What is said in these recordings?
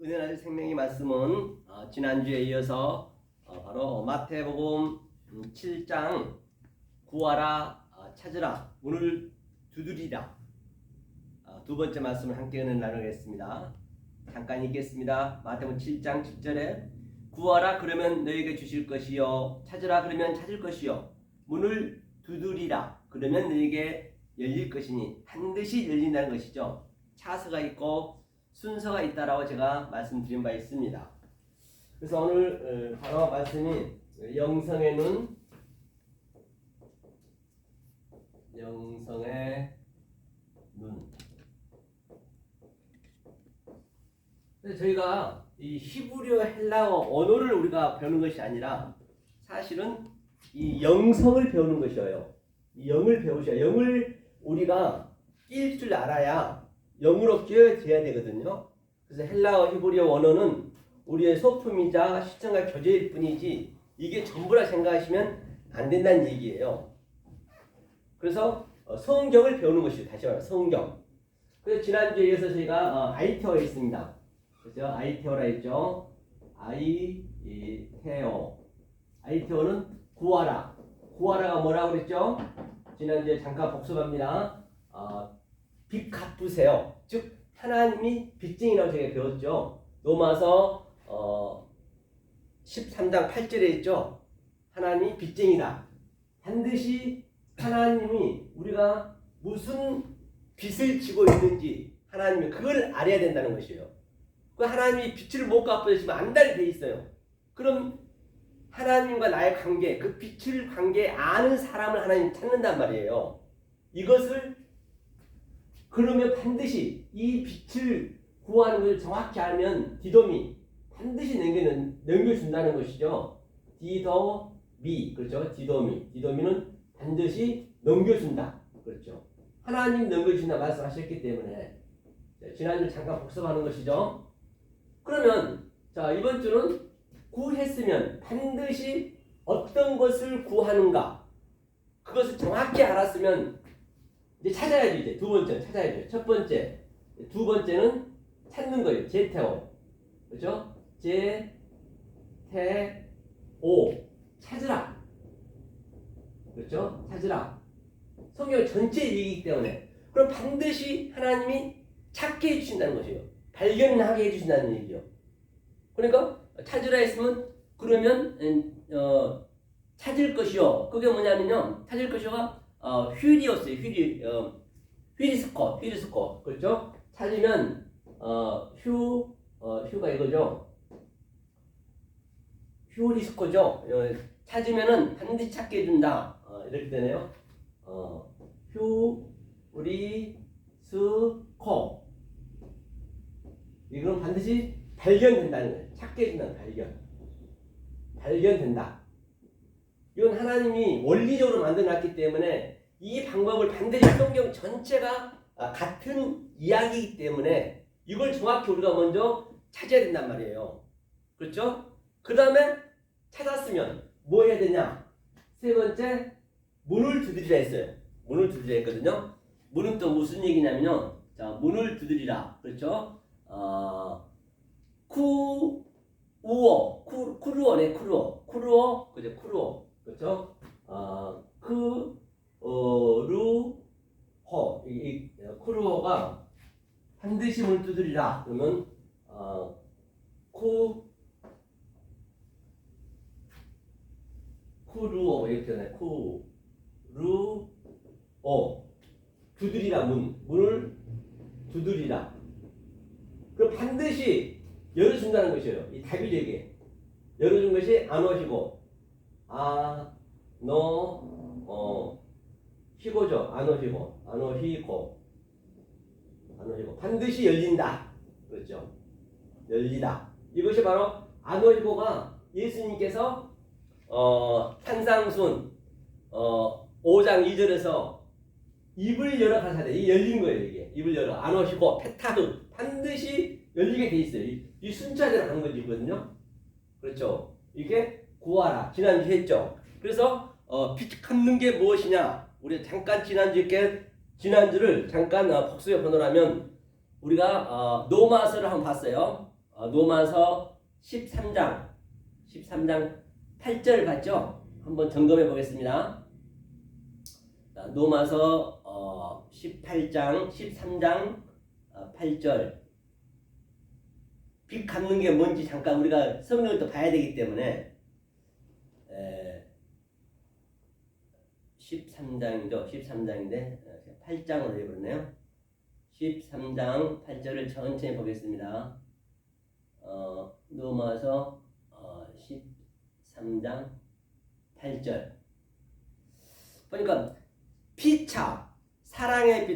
은혜의 생명의 말씀은 지난주에 이어서 바로 마태복음 7장 구하라 찾으라 문을 두드리라 두 번째 말씀을 함께 은혜 나누겠습니다. 잠깐 읽겠습니다. 마태복음 7장 10절에 구하라 그러면 너에게 주실 것이요 찾으라 그러면 찾을 것이요 문을 두드리라 그러면 너에게 열릴 것이니 반드시 열린다는 것이죠. 차서가 있고 순서가 있다라고 제가 말씀드린 바 있습니다. 그래서 오늘 바로 말씀이 영성의 눈, 영성의 눈. 근데 저희가 이 히브리어 헬라어 언어를 우리가 배우는 것이 아니라 사실은 이 영성을 배우는 것이에요. 이 영을 배우셔야 영을 우리가 낄 줄 알아야 영으로 끼워져야 되거든요. 그래서 헬라어 히브리어 원어는 우리의 소품이자 시청과 교재일 뿐이지 이게 전부라 생각하시면 안 된다는 얘기예요. 그래서 성경을 배우는 것이죠. 다시 말해 성경. 그래서 지난주에 이어서 저희가 아이테어가 있습니다. 그죠? 아이테어라 했죠. 아이테어는 구하라. 구하라가 뭐라고 그랬죠? 지난주에 잠깐 복습합니다. 빚 갚으세요. 즉 하나님이 빚쟁이라고 저희가 배웠죠. 로마서 13장 8절에 있죠. 하나님이 빚쟁이다. 반드시 하나님이 우리가 무슨 빚을 지고 있는지 하나님이 그걸 알아야 된다는 것이에요. 그 하나님이 빚을 못 갚으시면 안달이 돼 있어요. 그럼 하나님과 나의 관계, 그 빚을 관계 아는 사람을 하나님 찾는단 말이에요. 이것을 그러면 반드시 이 빛을 구하는 것을 정확히 알면 디도미 반드시 넘겨준다는 것이죠. 디도미 그렇죠. 디도미는 반드시 넘겨준다. 그렇죠. 하나님 넘겨준다 말씀하셨기 때문에 지난주 잠깐 복습하는 것이죠. 그러면 자 이번 주는 구했으면 반드시 어떤 것을 구하는가 그것을 정확히 알았으면 이제 찾아야죠. 이제 두 번째는 찾아야죠. 첫 번째, 두 번째는 찾는 거예요. 제테오, 그렇죠? 제테오 찾으라, 그렇죠? 찾으라. 성경 전체 얘기이기 때문에 그럼 반드시 하나님이 찾게 해주신다는 것이에요. 발견하게 해주신다는 얘기죠. 그러니까 찾으라 했으면 그러면 찾을 것이요. 그게 뭐냐면요. 찾을 것이요가 휠이었어요. 휠스코. 그렇죠? 찾으면 휴가 이거죠. 휴리스코죠. 찾으면은 반드시 찾게 해준다. 이렇게 되네요. 휴리스코. 이건 반드시 발견된다는 거예요. 찾게 해준다는 발견된다. 이건 하나님이 원리적으로 만들어놨기 때문에 이 방법을 반드시 성경 전체가 같은 이야기이기 때문에 이걸 정확히 우리가 먼저 찾아야 된단 말이에요. 그렇죠? 그 다음에 찾았으면 뭐 해야 되냐? 세 번째, 문을 두드리라 했어요. 문을 두드리라 했거든요. 문은 또 무슨 얘기냐면요. 자, 문을 두드리라. 그렇죠? 쿠루어네, 쿠루어. 그죠? 쿠루어. 그렇죠? 쿠루어가 반드시 문을 두드리라. 그러면 쿠루어 이렇게 되네. 쿠루어 두드리라 문을 두드리라. 그럼 반드시 열어준다는 것이에요. 이 다윗에게 열어준 것이 안 오시고 히고죠. 안 오히고 반드시 열린다. 그렇죠. 열리다. 이것이 바로 안 오히고가 예수님께서 산상순 5장 2절에서 입을 열어 가사대 이 열린 거예요. 이게 입을 열어 안 오히고 페타흐 반드시 열리게 돼 있어요. 이 순차대로 가는 거거든요. 그렇죠. 이게 구하라. 지난주에 했죠. 그래서 빚 갚는 게 무엇이냐? 우리 잠깐 지난주를 잠깐 복수해 보노라면 우리가 로마서를 한번 봤어요. 로마서 13장 8절 봤죠? 한번 점검해 보겠습니다. 로마서 13장 8절. 빚 갚는 게 뭔지 잠깐 우리가 성경을 또 봐야 되기 때문에 13장이죠. 13장인데 8장으로 해버렸네요. 13장 8절을 천천히 보겠습니다. 로마서 13장 8절 보니까 피차 사랑의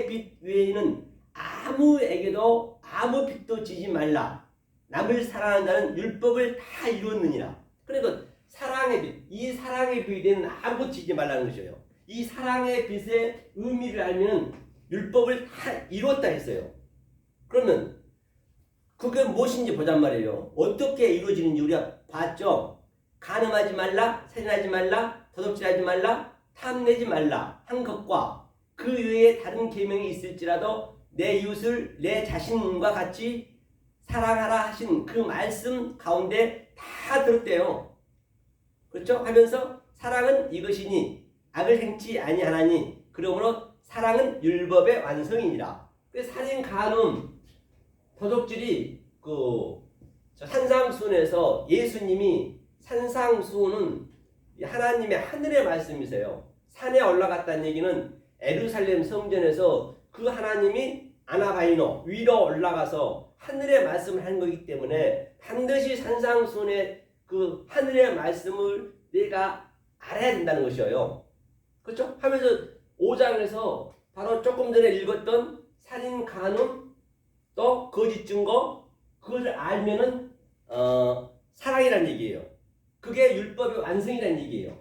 빛 외에는 아무에게도 아무 빚도 지지 말라. 남을 사랑하는 자는 율법을 다 이루었느니라. 그러니까 사랑의 빛, 이 사랑의 빛에는 아무것도 지지 말라는 것이에요. 이 사랑의 빛의 의미를 알면 율법을 다 이루었다 했어요. 그러면 그게 무엇인지 보잔 말이에요. 어떻게 이루어지는지 우리가 봤죠. 간음하지 말라, 살인하지 말라, 도둑질하지 말라, 탐내지 말라 한 것과 그 외에 다른 계명이 있을지라도 내 이웃을 내 자신과 같이 사랑하라 하신 그 말씀 가운데 다 들었대요. 그렇죠? 하면서 사랑은 이것이니 악을 행치 아니하나니 그러므로 사랑은 율법의 완성이니라. 살인, 간음, 도둑질이 산상수훈에서 예수님이 산상수훈은 하나님의 하늘의 말씀이세요. 산에 올라갔다는 얘기는 예루살렘 성전에서 그 하나님이 아나바이노 위로 올라가서 하늘의 말씀을 한 거기 때문에 반드시 산상수훈의 그 하늘의 말씀을 내가 알아야 된다는 것이에요. 그렇죠? 하면서 5장에서 바로 조금 전에 읽었던 살인, 간음, 또 거짓 증거, 그것을 알면은 사랑이라는 얘기예요. 그게 율법의 완성이라는 얘기예요.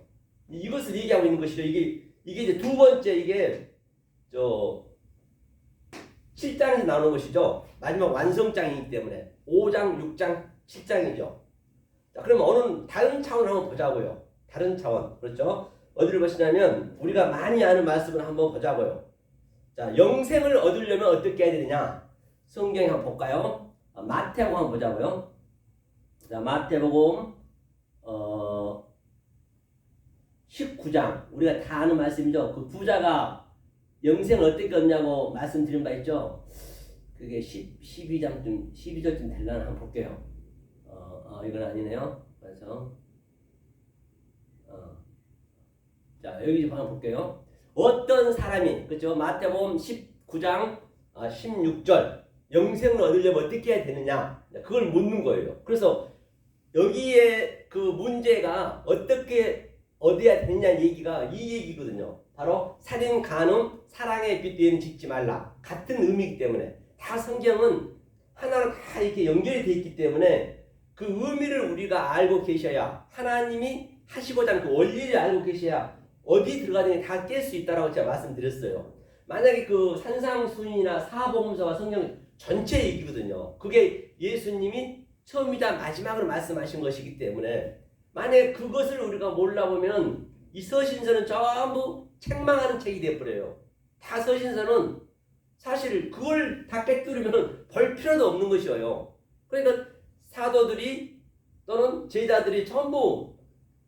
이것을 얘기하고 있는 것이죠. 이게 이제 두 번째 이게 7장에서 나오는 것이죠. 마지막 완성장이기 때문에 5장, 6장, 7장이죠. 자, 그럼 어느 다른 차원을 한번 보자고요. 다른 차원. 그렇죠? 어디를 보시냐면 우리가 많이 아는 말씀을 한번 보자고요. 자, 영생을 얻으려면 어떻게 해야 되느냐? 성경에 한번 볼까요? 마태복음 한번 보자고요. 자, 마태복음 19장 우리가 다 아는 말씀이죠. 그 부자가 영생을 어떻게 얻냐고 말씀드린 바 있죠. 그게 12절쯤 될라나 한번 볼게요. 이건 아니네요. 그래서 자, 여기 좀 한번 볼게요. 어떤 사람이, 그렇죠? 마태복음 19장 16절 영생을 얻으려면 어떻게 해야 되느냐, 그걸 묻는 거예요. 그래서 여기에 그 문제가 어떻게 얻어야 되느냐 얘기가 이 얘기거든요. 바로 살인, 간음, 사랑의 빛 외에는 짓지 말라. 같은 의미이기 때문에 다 성경은 하나로 다 이렇게 연결이 되어 있기 때문에 그 의미를 우리가 알고 계셔야, 하나님이 하시고자 하는 그 원리를 알고 계셔야 어디 들어가든지 다 깰 수 있다라고 제가 말씀드렸어요. 만약에 그 산상수훈이나 사복음서가 성경 전체 얘기거든요. 그게 예수님이 처음이자 마지막으로 말씀하신 것이기 때문에 만약에 그것을 우리가 몰라보면 이 서신서는 전부 책망하는 책이 되어버려요. 다 서신서는 사실 그걸 다 깨뜨리면 볼 필요도 없는 것이에요. 그러니까 사도들이 또는 제자들이 전부,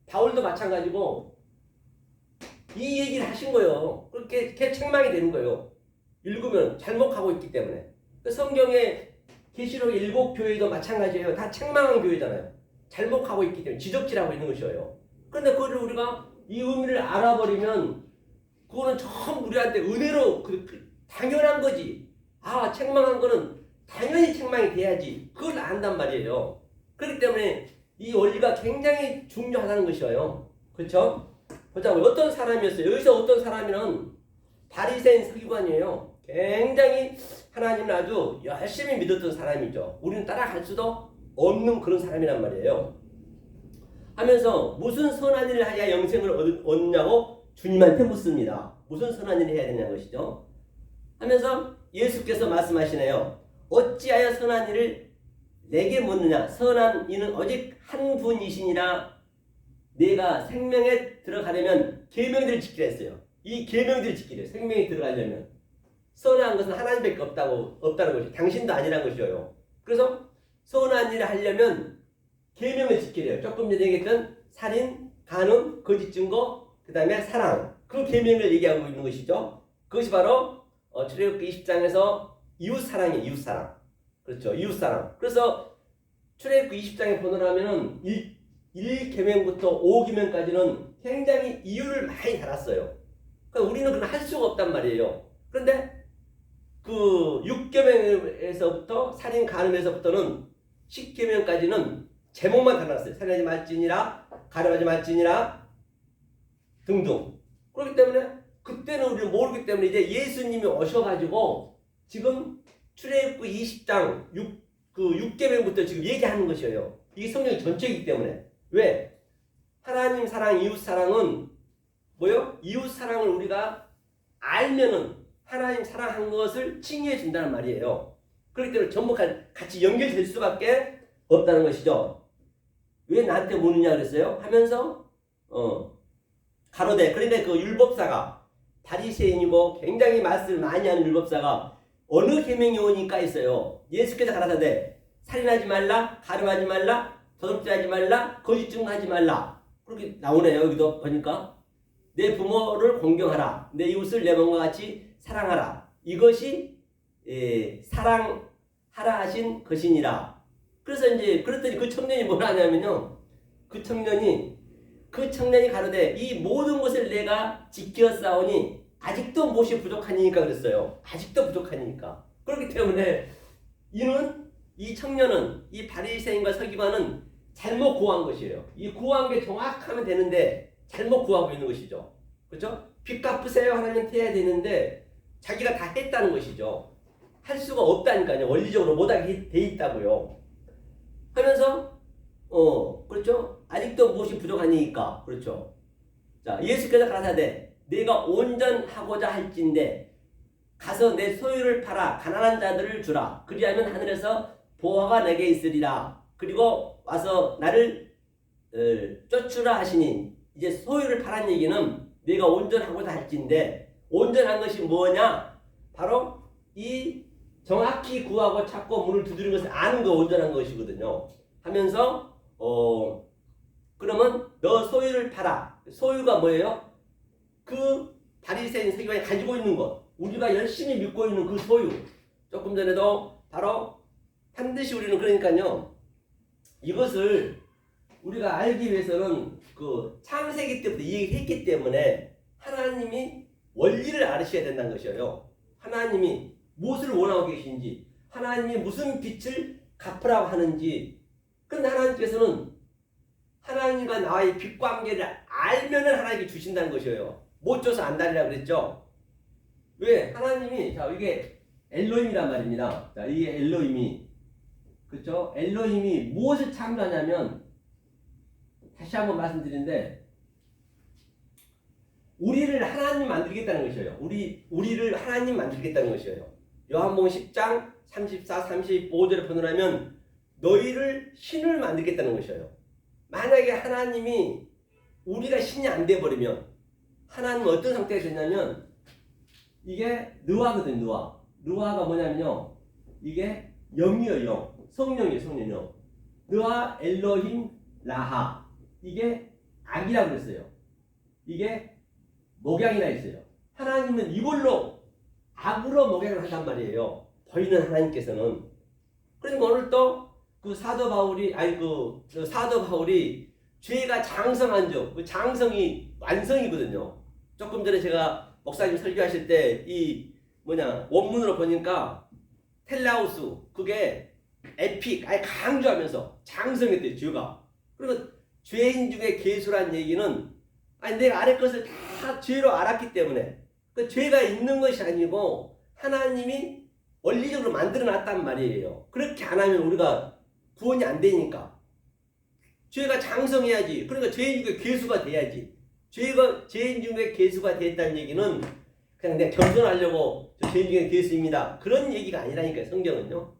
바울도 마찬가지고 이 얘기를 하신 거예요. 그렇게 책망이 되는 거예요. 읽으면 잘못하고 있기 때문에. 성경의 계시록 7교회도 마찬가지예요. 다 책망한 교회잖아요. 잘못하고 있기 때문에 지적질하고 있는 것이에요. 그런데 그걸 우리가 이 의미를 알아버리면 그거는 전부 우리한테 은혜로 당연한 거지. 책망한 거는 당연히 책망이 돼야지. 그걸 안단 말이에요. 그렇기 때문에 이 원리가 굉장히 중요하다는 것이에요. 그렇죠? 보자고요. 어떤 사람이었어요? 여기서 어떤 사람이는 바리새인 서기관이에요. 굉장히 하나님을 아주 열심히 믿었던 사람이죠. 우리는 따라갈 수도 없는 그런 사람이란 말이에요. 하면서 무슨 선한 일을 하야 영생을 얻냐고 주님한테 묻습니다. 무슨 선한 일을 해야 되냐는 것이죠. 하면서 예수께서 말씀하시네요. 어찌하여 선한 일을 내게 묻느냐? 선한 이는 오직 한 분이시니라. 내가 생명에 들어가려면 계명들을 지키라 했어요. 이 계명들을 지키래요. 생명에 들어가려면. 선한 것은 하나님밖에 없다는 것이 당신도 아니라는 것이에요. 그래서 선한 일을 하려면 계명을 지켜야 돼요. 조금 전에 얘기했던 살인, 간음, 거짓 증거, 그 다음에 사랑. 그 계명을 얘기하고 있는 것이죠. 그것이 바로 출애굽기 20장에서 이웃사랑이에요. 이웃사랑. 그렇죠. 이웃사랑. 그래서 출애굽기 20장에 보느라면은 1계명부터 5계명까지는 굉장히 이유를 많이 달았어요. 그러니까 우리는 그걸 할 수가 없단 말이에요. 그런데 그 6계명에서부터 살인 간음에서부터는 10계명까지는 제목만 달았어요. 살인하지 말지니라, 간음하지 말지니라 등등. 그렇기 때문에 그때는 우리는 모르기 때문에 이제 예수님이 오셔가지고 지금 출애굽기 20장 6계명부터 지금 얘기하는 것이에요. 이게 성경 전체이기 때문에. 왜? 하나님 사랑, 이웃 사랑은 뭐요? 이웃 사랑을 우리가 알면은 하나님 사랑한 것을 칭의해 준다는 말이에요. 그렇기 때문에 전부 같이 연결될 수밖에 없다는 것이죠. 왜 나한테 묻느냐 그랬어요? 하면서 가로되. 그런데 그 율법사가 바리새인이고 굉장히 말씀을 많이 하는 율법사가 어느 계명이 오니까 있어요. 예수께서 가라사대 살인하지 말라, 간음하지 말라, 도둑질하지 말라, 거짓 증거하지 말라. 그렇게 나오네요. 여기도 보니까 내 부모를 공경하라, 내 이웃을 내 몸과 같이 사랑하라. 이것이 사랑하라 하신 것이니라. 그래서 이제 그랬더니 그 청년이 뭐라 하냐면요. 그 청년이 가로되 이 모든 것을 내가 지켰사오니 아직도 무엇이 부족하니까 그랬어요. 아직도 부족하니까. 그렇기 때문에 이 청년은 이 바리새인과 서기관은 잘못 구한 것이에요. 이 구한 게 정확하면 되는데 잘못 구하고 있는 것이죠. 그렇죠? 빚 갚으세요 하나님한테 해야 되는데 자기가 다 했다는 것이죠. 할 수가 없다니까요. 원리적으로 못하게 돼 있다고요. 하면서 그렇죠? 아직도 무엇이 부족하니까. 그렇죠? 자, 예수께서 가라사대 내가 온전하고자 할진대 가서 내 소유를 팔아 가난한 자들을 주라. 그리하면 하늘에서 보화가 내게 있으리라. 그리고 와서 나를 쫓으라 하시니, 이제 소유를 팔한 얘기는 내가 온전하고자 할진대, 온전한 것이 뭐냐? 바로 이 정확히 구하고 찾고 문을 두드리는 것을 아는 거 온전한 것이거든요. 하면서 그러면 너 소유를 팔아. 소유가 뭐예요? 그 바리새인 서기관이 가지고 있는 것, 우리가 열심히 믿고 있는 그 소유. 조금 전에도 바로 반드시 우리는 그러니까요. 이것을 우리가 알기 위해서는 그 창세기 때부터 얘기했기 때문에 하나님이 원리를 알으셔야 된다는 것이에요. 하나님이 무엇을 원하고 계신지, 하나님이 무슨 빚을 갚으라고 하는지. 그런데 하나님께서는 하나님과 나의 빚 관계를 알면은 하나님께 주신다는 것이에요. 못 줘서 안달이라고 그랬죠. 왜? 하나님이, 자, 이게 엘로힘이란 말입니다. 자, 이게 엘로힘이, 그렇죠? 엘로힘이 무엇을 창조하냐면, 다시 한번 말씀드리는데, 우리를 하나님 만들겠다는 것이에요. 우리를 하나님 만들겠다는 것이에요. 요한복음 10장 34, 35절에 보느라면 너희를 신을 만들겠다는 것이에요. 만약에 하나님이 우리가 신이 안 돼버리면 하나님은 어떤 상태가 되냐면, 이게 느와거든. 느와가 뭐냐면요, 이게 영이에요. 영. 성령이에요. 성령. 느와 엘로힘 라하. 이게 악이라고 그랬어요. 이게 목양이라 했어요. 하나님은 이걸로 악으로 목양을 한단 말이에요. 보이는 하나님께서는. 그러니까 오늘 또 그 사도 바울이 죄가 장성한 적, 그 장성이 완성이거든요. 조금 전에 제가 목사님 설교하실 때 원문으로 보니까 텔라우스, 그게 에픽, 아예 강조하면서 장성했대요. 죄가. 그리고 죄인 중에 괴수란 얘기는 내가 아래 것을 다 죄로 알았기 때문에, 그 죄가 있는 것이 아니고 하나님이 원리적으로 만들어 놨단 말이에요. 그렇게 안 하면 우리가 구원이 안 되니까. 죄가 장성해야지. 그러니까 죄인 중에 괴수가 돼야지. 죄인 중에 괴수가 됐다는 얘기는 그냥 내가 겸손하려고 저 죄인 중에 괴수입니다, 그런 얘기가 아니라니까요. 성경은요.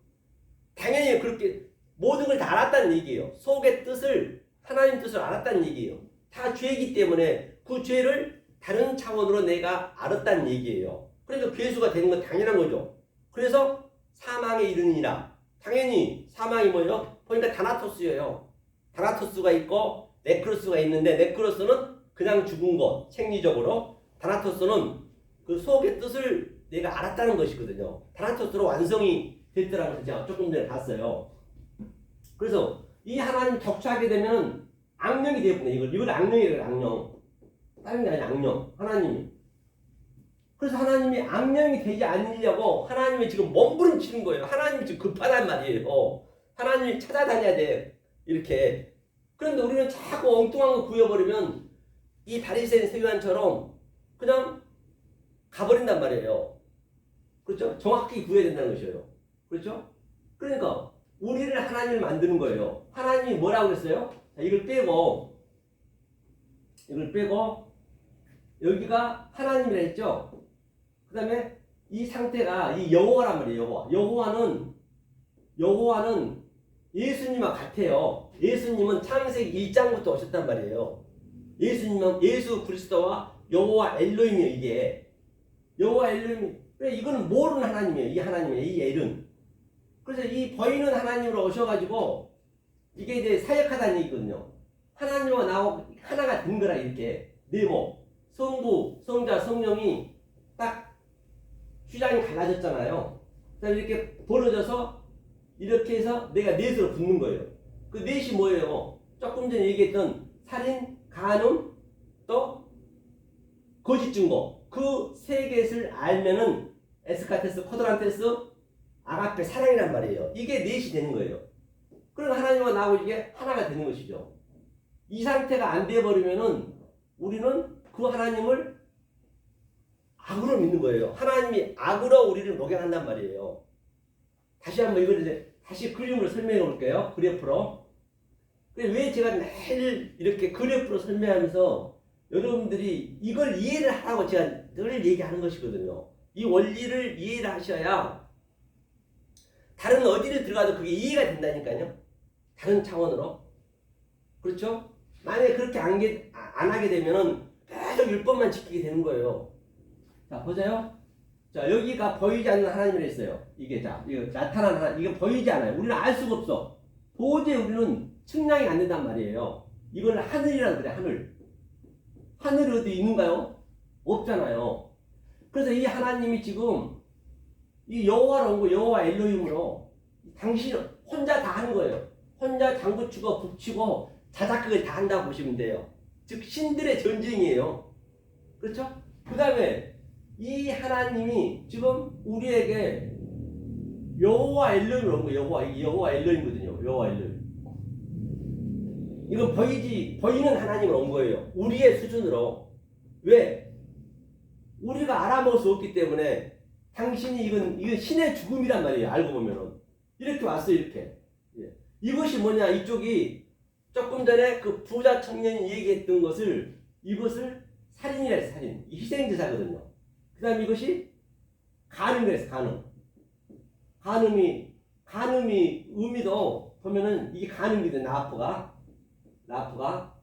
당연히 그렇게 모든 걸 다 알았다는 얘기예요. 속의 뜻을, 하나님 뜻을 알았다는 얘기예요. 다 죄이기 때문에 그 죄를 다른 차원으로 내가 알았다는 얘기예요. 그러니까 괴수가 되는 건 당연한 거죠. 그래서 사망에 이르느니라. 당연히 사망이 뭐예요? 보니까 다나토스예요. 다나토스가 있고 네크로스가 있는데 네크로스는 그냥 죽은 것, 생리적으로. 다나토스는 그 속의 뜻을 내가 알았다는 것이거든요. 다나토스로 완성이 됐더라는 거 제가 조금 전에 봤어요. 그래서 이 하나님 덕취하게 되면 악령이 되었구나. 이걸 악령이래요. 악령. 다른 게 아니라 악령. 하나님이. 그래서 하나님이 악령이 되지 않으려고 하나님이 지금 몸부림치는 거예요. 하나님이 지금 급하단 말이에요. 하나님이 찾아다녀야 돼. 이렇게. 그런데 우리는 자꾸 엉뚱한 거 구해버리면 이 바리새인 세관처럼 그냥 가버린단 말이에요. 그렇죠? 정확히 구해야 된다는 것이에요. 그렇죠? 그러니까 우리를 하나님을 만드는 거예요. 하나님이 뭐라고 그랬어요? 자, 이걸 빼고 여기가 하나님이라 했죠? 그 다음에 이 상태가 이 여호와란 말이에요. 여호와는 예수님과 같아요. 예수님은 창세기 1장부터 오셨단 말이에요. 예수님은 예수 그리스도와 여호와 엘로힘이에요. 이게 여호와 엘로힘. 그래 이거는 모르는 하나님이에요. 이 하나님이에요. 이 엘은. 그래서 이 보이는 하나님으로 오셔가지고 이게 이제 사역하다는 얘기거든요. 하나님과 나하고 하나가 된 거라 이렇게 네모 성부, 성자, 성령이 딱 휘장이 갈라졌잖아요. 그다음에 이렇게 벌어져서 이렇게 해서 내가 넷으로 붙는 거예요. 그 넷이 뭐예요? 조금 전에 얘기했던 살인, 간음, 또 거짓 증거. 그 세 개를 알면은 에스카테스, 코드란테스, 아가페, 사랑이란 말이에요. 이게 넷이 되는 거예요. 그럼 하나님과 나하고 이게 하나가 되는 것이죠. 이 상태가 안 돼버리면은 우리는 그 하나님을 악으로 믿는 거예요. 하나님이 악으로 우리를 목양한단 말이에요. 다시 한번 이걸 이제 다시 그림으로 설명해 볼게요. 그래프로. 왜 제가 매일 이렇게 그래프로 설명하면서 여러분들이 이걸 이해를 하라고 제가 늘 얘기하는 것이거든요. 이 원리를 이해를 하셔야 다른 어디를 들어가도 그게 이해가 된다니까요. 다른 차원으로. 그렇죠? 만약에 그렇게 안 하게 되면은 계속 율법만 지키게 되는 거예요. 자, 보세요. 자, 여기가 보이지 않는 하나님이라 했어요. 이게 이거 나타나는 하나님. 이게 보이지 않아요. 우리는 알 수가 없어. 도저히 우리는 측량이 안 된단 말이에요. 이걸 하늘이라고 그래, 하늘. 하늘이 어디 있는가요? 없잖아요. 그래서 이 하나님이 지금 이 여호와로 온 거, 여호와 엘로힘으로 당신 혼자 다 하는 거예요. 혼자 장구치고 북치고 자작극을 다 한다고 보시면 돼요. 즉 신들의 전쟁이에요. 그렇죠? 그 다음에 이 하나님이 지금 우리에게 여호와 엘로힘으로 온 거예요. 여호와 엘로힘이거든요. 여호와 엘로힘. 이건 보이는 하나님으로 온 거예요. 우리의 수준으로. 왜? 우리가 알아먹을 수 없기 때문에 당신이 이건 신의 죽음이란 말이에요. 알고 보면은. 이렇게 왔어요. 이렇게. 예. 이것이 뭐냐. 이쪽이 조금 전에 그 부자 청년이 얘기했던 것을 이것을 살인이라 해서 살인. 희생제사거든요. 그 다음에 이것이 간음이라 해서 간음. 간음이 의미도 보면은 이게 간음이거든요. 라프가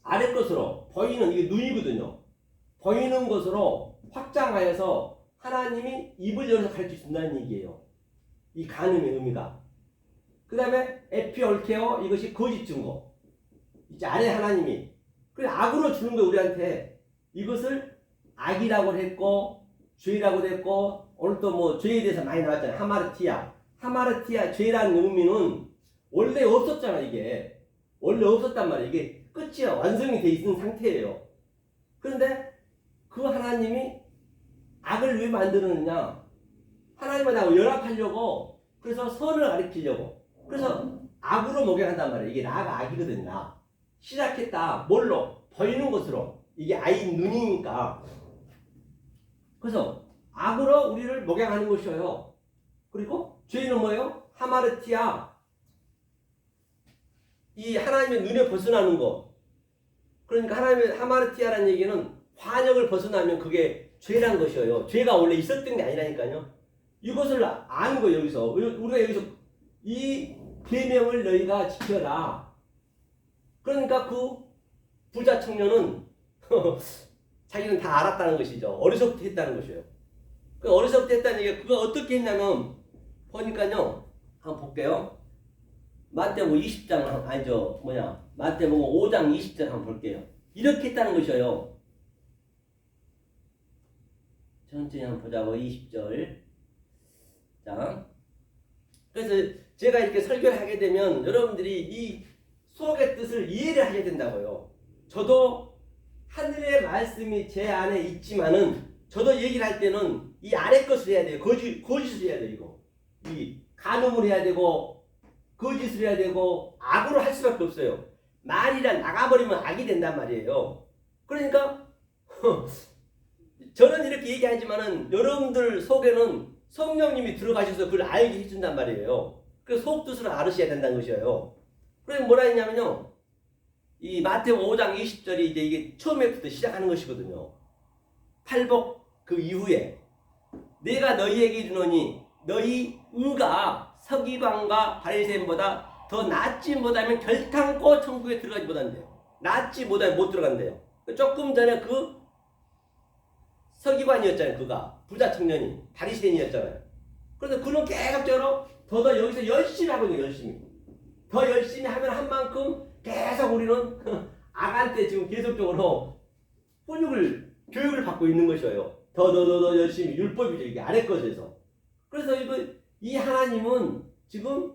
아래 것으로 보이는 이게 눈이거든요. 보이는 것으로 확장하여서 하나님이 입을 열어서 가르칠 수 있다는 얘기예요. 이 간음의 의미가. 그 다음에 에피올케오 이것이 거짓 증거. 이제 아래 하나님이 그래 악으로 주는 거예요. 우리한테. 이것을 악이라고 했고 죄라고 했고 오늘 또 뭐 죄에 대해서 많이 나왔잖아요. 하마르티아 죄라는 의미는 원래 없었잖아. 이게 원래 없었단 말이에요. 이게 끝이야. 완성이 돼 있는 상태예요. 그런데 그 하나님이 악을 왜 만드느냐? 하나님과 나하고 연합하려고. 그래서 선을 가리키려고. 그래서 악으로 목양한단 말이에요. 이게 나가 악이거든요. 나. 시작했다. 뭘로? 보이는 것으로. 이게 아이 눈이니까. 그래서 악으로 우리를 목양하는 것이에요. 그리고 죄는 뭐예요? 하마르티아. 이 하나님의 눈에 벗어나는 거. 그러니까 하나님의 하마르티아라는 얘기는 환역을 벗어나면 그게 죄란 것이에요. 죄가 원래 있었던 게 아니라니까요. 이것을 아는 거예요. 여기서. 우리가 여기서 이 계명을 너희가 지켜라. 그러니까 그 부자 청년은 자기는 다 알았다는 것이죠. 어려서부터 했다는 것이에요. 그 어려서부터 했다는 얘기가 그거 어떻게 했냐면 보니까요. 한번 볼게요. 마태복음 20장 아니죠. 마태복음 5장 20절 한번 볼게요. 이렇게 했다는 것이에요. 천천히 한번 보자고. 20절. 자, 그래서 제가 이렇게 설교를 하게 되면 여러분들이 이 수록의 뜻을 이해를 하게 된다고요. 저도 하늘의 말씀이 제 안에 있지만은 저도 얘기를 할 때는 이 아래 것을 해야 돼요. 거짓을 해야 돼요. 이거. 이 간음을 해야 되고 거짓을 해야 되고 악으로 할 수밖에 없어요. 말이란 나가버리면 악이 된단 말이에요. 그러니까 저는 이렇게 얘기하지만은 여러분들 속에는 성령님이 들어가셔서 그걸 알게 해준단 말이에요. 그 속뜻을 알으셔야 된다는 것이에요. 그래서 뭐라 했냐면요. 이 마태복음 5장 20절이 이제 이게 처음에부터 시작하는 것이거든요. 팔복 그 이후에 내가 너희에게 이르노니 너희 의가 서기관과 바리새인보다 더 낫지 못하면 결탄코 천국에 들어가지 못한대요. 낫지 못하면 못 들어간대요. 조금 전에 그 서기관이었잖아요. 그가 부자 청년이 바리새인이었잖아요. 그래서 그는 계속적으로 더 여기서 열심히 하고 있는 열심히 더 열심히 하면 한 만큼 계속 우리는 악한테 지금 계속적으로 교육을 받고 있는 것이에요. 더 열심히 율법이죠. 이게 아래 것에서. 그래서 이 하나님은 지금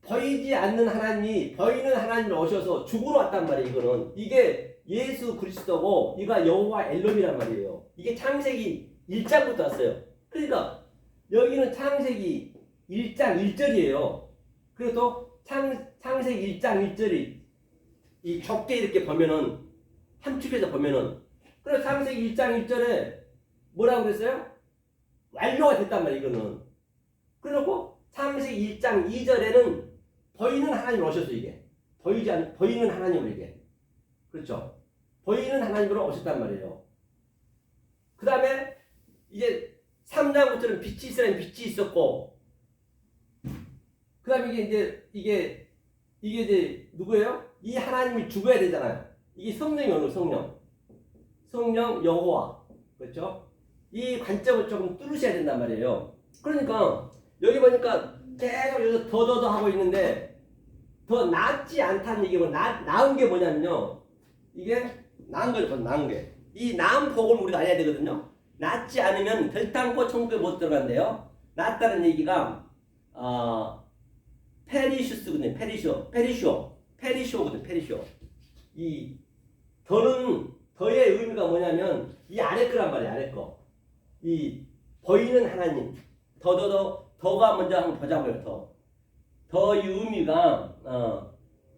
보이지 않는 하나님이 보이는 하나님을 오셔서 죽으러 왔단 말이에요. 이거는 이게 예수 그리스도고 이가 여호와 엘롬이란 말이에요. 이게 창세기 1장부터 왔어요. 그러니까 여기는 창세기 1장 1절이에요. 그리고 또 창세기 1장 1절이 이 좁게 이렇게 보면은 함축해서 보면은 그래서 창세기 1장 1절에 뭐라고 그랬어요? 완료가 됐단 말이에요. 이거는. 그래놓고 창세기 1장 2절에는 보이는 하나님으로 오셨어요. 이게 보이는 하나님으로 이게 그렇죠. 보이는 하나님으로 오셨단 말이에요. 그 다음에 이제 3장부터는 빛이 있으라는 빛이 있었고 그 다음에 이게 이제 누구예요? 이 하나님이 죽어야 되잖아요. 이게 성령이 오는 성령 여호와 그렇죠? 이 관점을 조금 뚫으셔야 된단 말이에요. 그러니까 여기 보니까 계속 여기서 더 하고 있는데 더 낫지 않다는 얘기고 나은 게 뭐냐면요. 이게 나은 거죠. 나은 게. 이 나은 복을 우리가 알아야 되거든요. 낫지 않으면 결탄코 천국에 못 들어간대요. 낫다는 얘기가 페리슈스거든요. 페리쇼거든요. 페리쇼. 이 더의 의미가 뭐냐면 이 아래 거란 말이에요. 아래 거. 이 보이는 하나님. 더가 먼저 한번 보자고요. 더의 의미가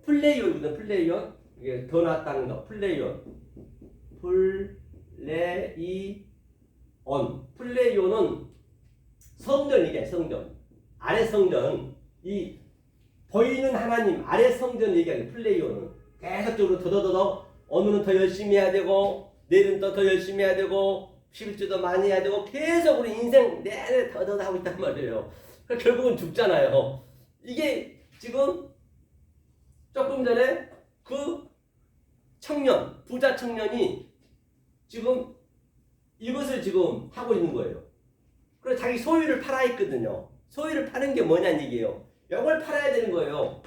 플레이온이거든. 플레이온. 이게 더 낫다는 거. 플레이온. 플레이온은 성전이게 성전. 아래 성전. 이 보이는 하나님 아래 성전 얘기하는 플레이온은 계속적으로 더 오늘은 더 열심히 해야 되고 내일은 또 더 열심히 해야 되고 11주도 많이 해야 되고 계속 우리 인생 내내 더 하고 있단 말이에요. 그러니까 결국은 죽잖아요. 이게 지금 조금 전에 그 부자 청년이 지금 이것을 지금 하고 있는 거예요. 그래서 자기 소유를 팔아 있거든요. 소유를 파는 게 뭐냐는 얘기예요. 이걸 팔아야 되는 거예요.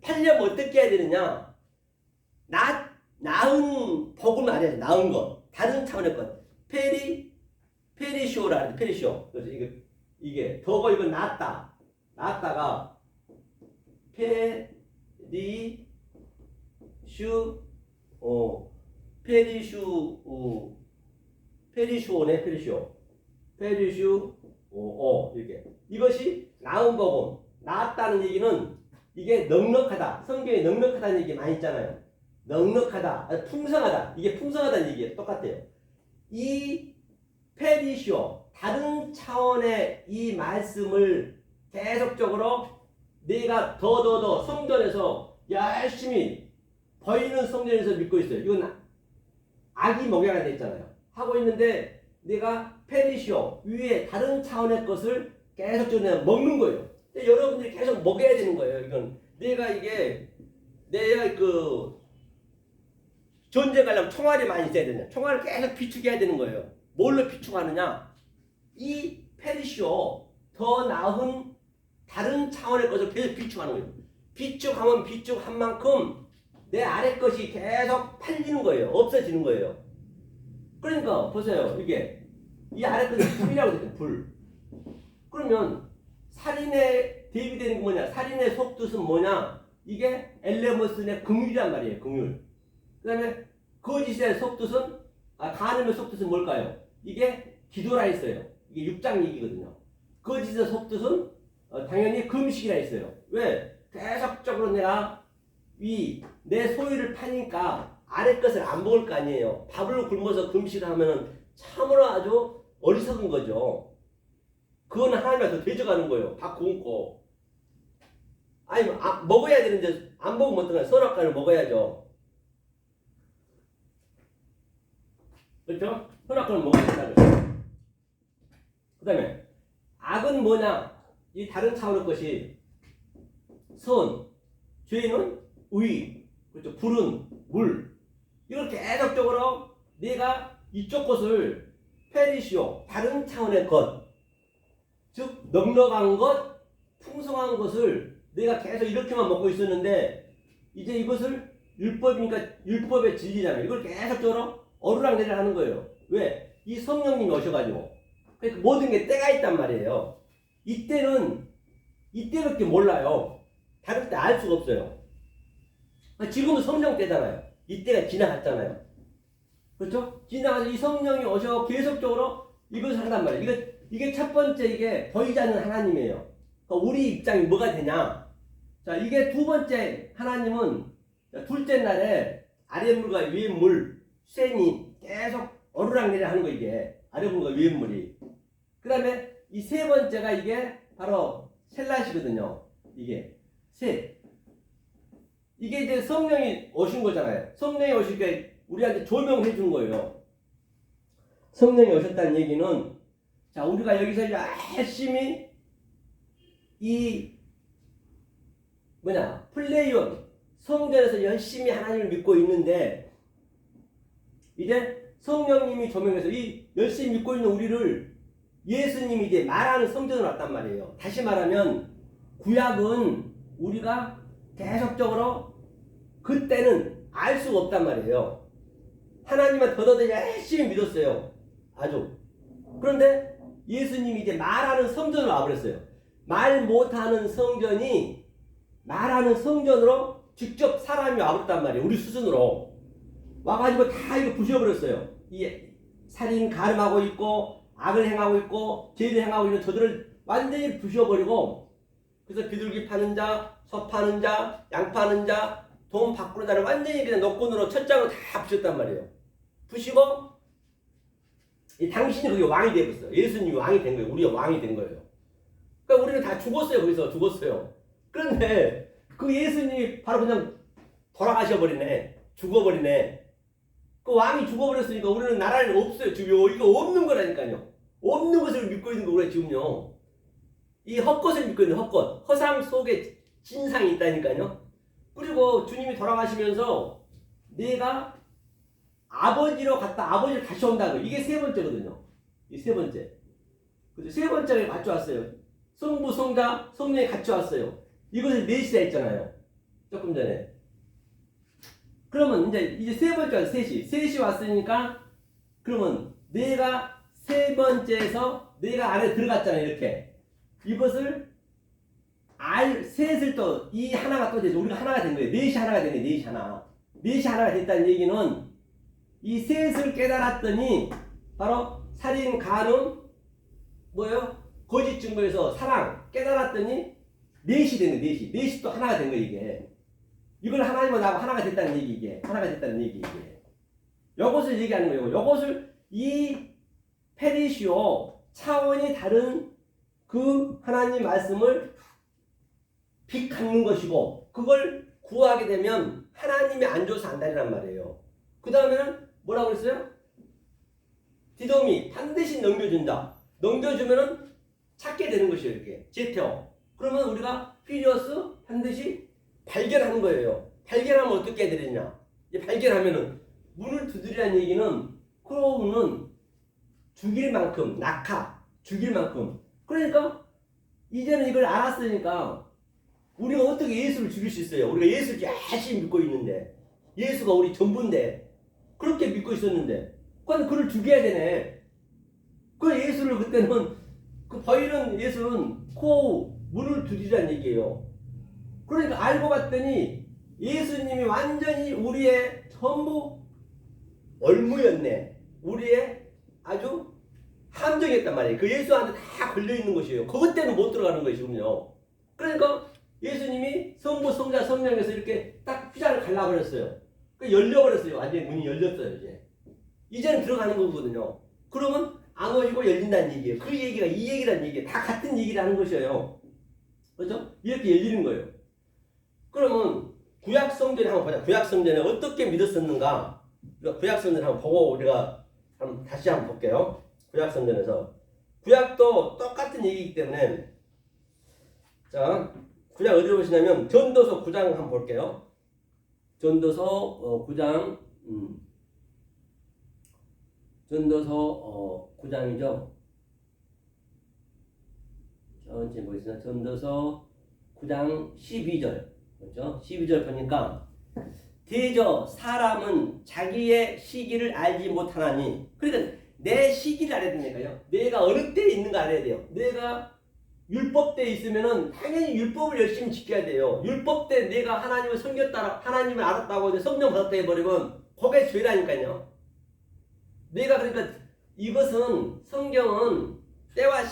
팔려면 어떻게 해야 되느냐? 나은 복을 말해야 돼. 나은 것. 다른 차원의 것. 페리쇼라 하는데 페리쇼. 그래서 이게 더고 이건 낫다가 페리쇼네 페리쇼 이렇게 이것이 나은 복음. 낫다는 얘기는 이게 넉넉하다. 성경에 넉넉하다는 얘기 많이 있잖아요. 넉넉하다, 풍성하다. 이게 풍성하다는 얘기예요. 똑같아요. 이 페리쇼 다른 차원의 이 말씀을 계속적으로 내가 더 성전에서 열심히 보이는 성전에서 믿고 있어요. 이건 악이 목양이 됐잖아요. 하고 있는데 내가 페리쇼 위에 다른 차원의 것을 계속적으로 먹는 거예요. 여러분들이 계속 먹여야 되는 거예요. 이건 내가 전쟁 가려면 총알이 많이 있어야 되냐. 총알을 계속 비축해야 되는 거예요. 뭘로 비축하느냐? 이 페르시오 더 나은 다른 차원의 것을 계속 비축하는 거예요. 비축하면 비축한 만큼 내 아래 것이 계속 팔리는 거예요. 없어지는 거예요. 그러니까 보세요. 이게 이 아래 것은 불이라고 되죠. 불. 그러면 살인에 대비되는 게 뭐냐? 살인의 속뜻은 뭐냐? 이게 엘레머슨의 긍휼이란 말이에요. 긍휼. 그 다음에 거짓의 속뜻은 간음의 속뜻은 뭘까요? 이게 기도라 했어요. 이게 6장 얘기거든요. 거짓의 속뜻은 당연히 금식이라 했어요. 왜? 계속적으로 내가 내 소유를 파니까 아래 것을 안 먹을 거 아니에요. 밥을 굶어서 금식을 하면은 참으로 아주 어리석은 거죠. 그건 하나님한테 되져가는 거예요. 밥 굶고. 아니 먹어야 되는데 안 먹으면 어떡하냐. 선악과를 먹어야죠. 그렇죠? 선악과를 먹어야 된다는 거예요. 그 다음에 악은 뭐냐? 이 다른 차원의 것이 선, 죄는 의, 그렇죠? 불은 물. 이걸 계속적으로 내가 이쪽 것을 페리시오, 다른 차원의 것, 즉 넉넉한 것, 풍성한 것을 내가 계속 이렇게만 먹고 있었는데 이제 이것을 율법이니까 율법의 진리잖아요. 이걸 계속적으로 어루락내리락 하는 거예요. 왜? 이 성령님이 오셔가지고. 그러니까 모든 게 때가 있단 말이에요. 이때밖에 몰라요. 다른 때 알 수가 없어요. 지금은 성령 때잖아요. 이때가 지나갔잖아요. 그렇죠? 지나가서 이 성령이 오셔서 계속적으로 이것을 한단 말이에요. 이게 첫 번째 이게 보이지 않는 하나님이에요. 그러니까 우리 입장이 뭐가 되냐? 자, 이게 두 번째 하나님은 둘째 날에 아랫물과 위에물 쇠니 계속 어루락내리락 하는 거 이게 아랫물과 위에물이. 그 다음에 이 세 번째가 이게 바로 셀라시거든요. 이게 셋. 이게 이제 성령이 오신 거잖아요. 성령이 오시니까 우리한테 조명해 준 거예요. 성령이 오셨다는 얘기는 자 우리가 여기서 열심히 이 플레이온 성전에서 열심히 하나님을 믿고 있는데 이제 성령님이 조명해서 이 열심히 믿고 있는 우리를 예수님이 이제 말하는 성전으로 왔단 말이에요. 다시 말하면 구약은 우리가 계속적으로 그때는 알 수가 없단 말이에요. 하나님은 더더더 열심히 믿었어요. 아주. 그런데 예수님이 이제 말하는 성전으로 와버렸어요. 말 못하는 성전이 말하는 성전으로 직접 사람이 와버렸단 말이에요. 우리 수준으로. 와가지고 다 이거 부셔버렸어요. 이 살인 가름하고 있고 악을 행하고 있고 죄를 행하고 있는 저들을 완전히 부셔버리고 그래서 비둘기 파는 자, 소 파는 자, 양 파는 자, 돈 바꾸는 자를 완전히 그냥 노건으로 첫장으로 다 부셨단 말이에요. 부시고 당신이 그게 왕이 되었어요. 예수님이 왕이 된 거예요. 우리가 왕이 된 거예요. 그러니까 우리는 다 죽었어요. 거기서 죽었어요. 그런데 그 예수님이 바로 그냥 돌아가셔버리네. 죽어버리네. 그 왕이 죽어버렸으니까 우리는 나라는 없어요. 지금 이거 없는 거라니까요. 없는 것을 믿고 있는 거구나 지금요. 이 헛것을 믿고 있는 헛것. 허상 속에 진상이 있다니까요. 그리고 주님이 돌아가시면서 내가 아버지로 갔다 아버지를 다시 온다고. 이게 세 번째거든요. 이 세 번째. 세 번째를 같이 왔어요. 성부, 성자, 성령이 같이 왔어요. 이것을 넷이라 했잖아요. 조금 전에. 그러면 이제 세 번째 셋이 왔으니까 그러면 내가 세 번째에서 내가 안에 들어갔잖아요. 이렇게. 이것을 셋을 또 이 하나가 또 되죠. 우리가 하나가 된 거예요. 넷이 하나가 된 거예요. 넷이 하나. 넷이 하나가 됐다는 얘기는 이 셋을 깨달았더니 바로 살인, 간음, 거짓 증거에서 사랑 깨달았더니 넷이 된 거예요. 넷이 또 하나가 된 거예요. 이게. 이걸 하나님과 나하고 하나가 됐다는 얘기 이게. 하나가 됐다는 얘기 이게. 요것을 얘기하는 거예요. 요것을 이 페리시오 차원이 다른 그 하나님 말씀을 빗갖는 것이고 그걸 구하게 되면 하나님이 안 줘서 안달이란 말이에요. 그 다음에는 뭐라고 그랬어요? 디도미 반드시 넘겨준다. 넘겨주면은 찾게 되는 것이에요. 이렇게 제테오. 그러면 우리가 피리어스 반드시 발견하는 거예요. 발견하면 어떻게 해야 되느냐? 발견하면은 문을 두드리라는 얘기는 크로우는 죽일 만큼 낙하 죽일 만큼 그러니까 이제는 이걸 알았으니까 우리가 어떻게 예수를 죽일 수 있어요? 우리가 예수를 열심히 믿고 있는데 예수가 우리 전부인데 그렇게 믿고 있었는데 그건 그를 죽여야 되네. 그 예수를 그때는 그 버이는 예수는 코 문을 두드리라는 얘기예요. 그러니까 알고 봤더니 예수님이 완전히 우리의 전부 얼무였네. 우리의 아주 함정이었단 말이에요. 그 예수한테 다 걸려있는 것이에요. 그것 때문에 못 들어가는 것이군요. 그러니까 예수님이 성부, 성자, 성령에서 이렇게 딱 휘장을 갈라버렸어요. 열려버렸어요. 완전히 문이 열렸어요. 이제는 들어가는 거거든요. 그러면 안 오시고 열린다는 얘기예요. 그 얘기가 이 얘기라는 얘기예요. 다 같은 얘기를 하는 것이에요. 그렇죠? 이렇게 열리는 거예요. 그러면 구약성전에 한번 보자. 구약성전에 어떻게 믿었었는가? 구약성전 한번 보고 우리가 다시 한번 볼게요. 구약성전에서 구약도 똑같은 얘기이기 때문에 자 구약 어디로 보시냐면 전도서 9장 한번 볼게요. 전도서 9장 전도서 9장이죠. 천천히 보겠습니다. 전도서 9장 12절 그렇죠? 12절 보니까 대저 사람은 자기의 시기를 알지 못하나니 그러니까 내 시기를 알아야 되니까요. 내가 어느 때에 있는가 알아야 돼요. 내가 율법 때에 있으면은 당연히 율법을 열심히 지켜야 돼요. 율법 때 내가 하나님을 섬겼다, 하나님을 알았다고 성령 받았다 해버리면 그게 죄라니까요. 내가 그러니까 이것은 성경은 때와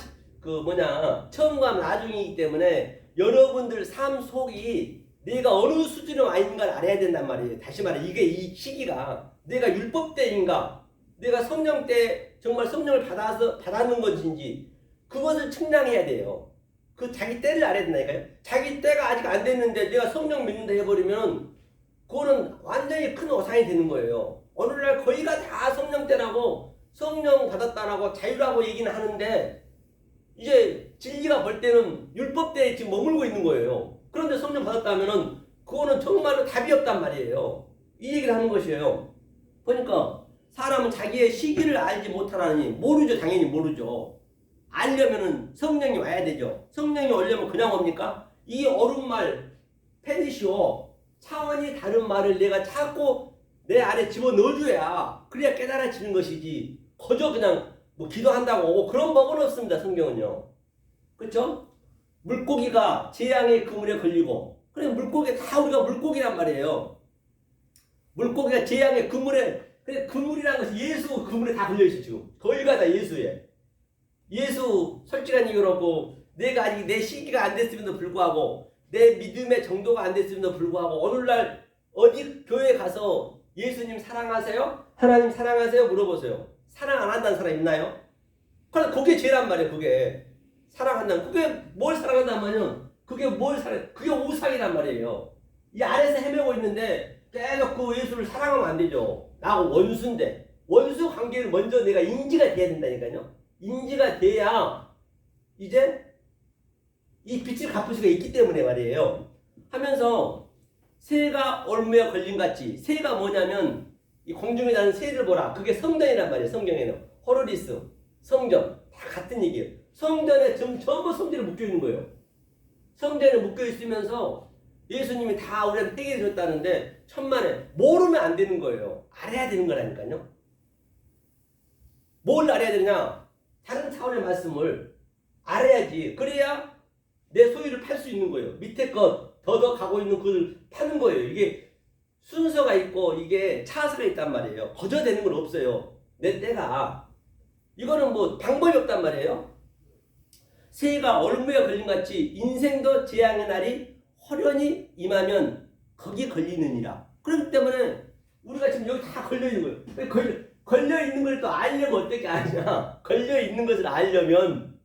처음과 나중이기 때문에 여러분들 삶 속이 내가 어느 수준에 와 있는가를 알아야 된단 말이에요. 다시 말해 이게 이 시기가 내가 율법 때인가 내가 성령 때 정말 성령을 받았는 것인지 그것을 측량해야 돼요. 그 자기 때를 알아야 된다니까요. 자기 때가 아직 안 됐는데 내가 성령 믿는다 해버리면 그거는 완전히 큰 오산이 되는 거예요. 오늘날 거의가 다 성령 때라고 성령 받았다라고 자유라고 얘기는 하는데 이제 진리가 볼 때는 율법 때에 지금 머물고 있는 거예요. 그런데 성령 받았다면은 그거는 정말로 답이 없단 말이에요. 이 얘기를 하는 것이에요. 그러니까 사람은 자기의 시기를 알지 못하나니 모르죠. 당연히 모르죠. 알려면은 성령이 와야 되죠. 성령이 오려면 그냥 옵니까? 이 옳은 말 페니시오 차원이 다른 말을 내가 자꾸 내 안에 집어넣어줘야 그래야 깨달아지는 것이지 거저 그냥 뭐 기도한다고 오고 그런 법은 없습니다. 성경은요. 그렇죠? 물고기가 재앙의 그물에 걸리고 그래 물고기 다 우리가 물고기란 말이에요. 물고기가 재앙의 그물에 그래 그물이라는 것이 예수 그물에 다 걸려있어. 지금 거의가 다 예수에 예수 솔직한 이유로고 내가 아직 내 시기가 안 됐음에도 불구하고 내 믿음의 정도가 안 됐음에도 불구하고 오늘날 어디 교회 가서 예수님 사랑하세요? 하나님 사랑하세요? 물어보세요. 사랑 안 한다는 사람 있나요? 그래 그게 죄란 말이에요. 그게 사랑한다는 그게 뭘 사랑한다면 그게 뭘 사랑 그게 우상이란 말이에요. 이 안에서 헤매고 있는데 계속 그 예수를 사랑하면 안 되죠. 나하고 원수인데 원수 관계를 먼저 내가 인지가 돼야 된다니까요. 인지가 돼야 이제 이 빛을 갚을 수가 있기 때문에 말이에요. 하면서 새가 올무에 걸린 같이 새가 뭐냐면 이 공중에 나는 새를 보라. 그게 성전이란 말이에요. 성경에는 호로리스, 성전 다 같은 얘기예요. 성전에 전부 성전에 묶여 있는 거예요. 성전에 묶여 있으면서 예수님이 다 우리한테 해결해 줬다는데 천만에 모르면 안 되는 거예요. 알아야 되는 거라니까요. 뭘 알아야 되냐? 다른 차원의 말씀을 알아야지. 그래야 내 소유를 팔 수 있는 거예요. 밑에 것 더더 가고 있는 그걸 파는 거예요. 이게 순서가 있고 이게 차수가 있단 말이에요. 거저되는 건 없어요. 내 때가. 이거는 뭐 방법이 없단 말이에요. 새가 얼무에 걸린 같이 인생도 재앙의 날이 허련히 임하면 거기 걸리느니라. 그렇기 때문에 우리가 지금 여기 다 걸려있는 거예요. 걸려있는 걸 또 알려면 어떻게 아냐. 걸려있는 것을 알려면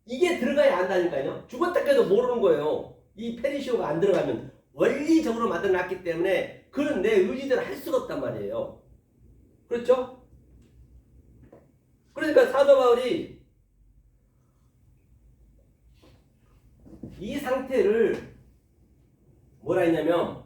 이게 들어가야 안다니까요. 죽었다 깨도 모르는 거예요. 이 페리시오가 안 들어가면 원리적으로 만들어놨기 때문에 그런 내 의지대로 할 수가 없단 말이에요. 그렇죠? 그러니까 사도 바울이 이 상태를 뭐라 했냐면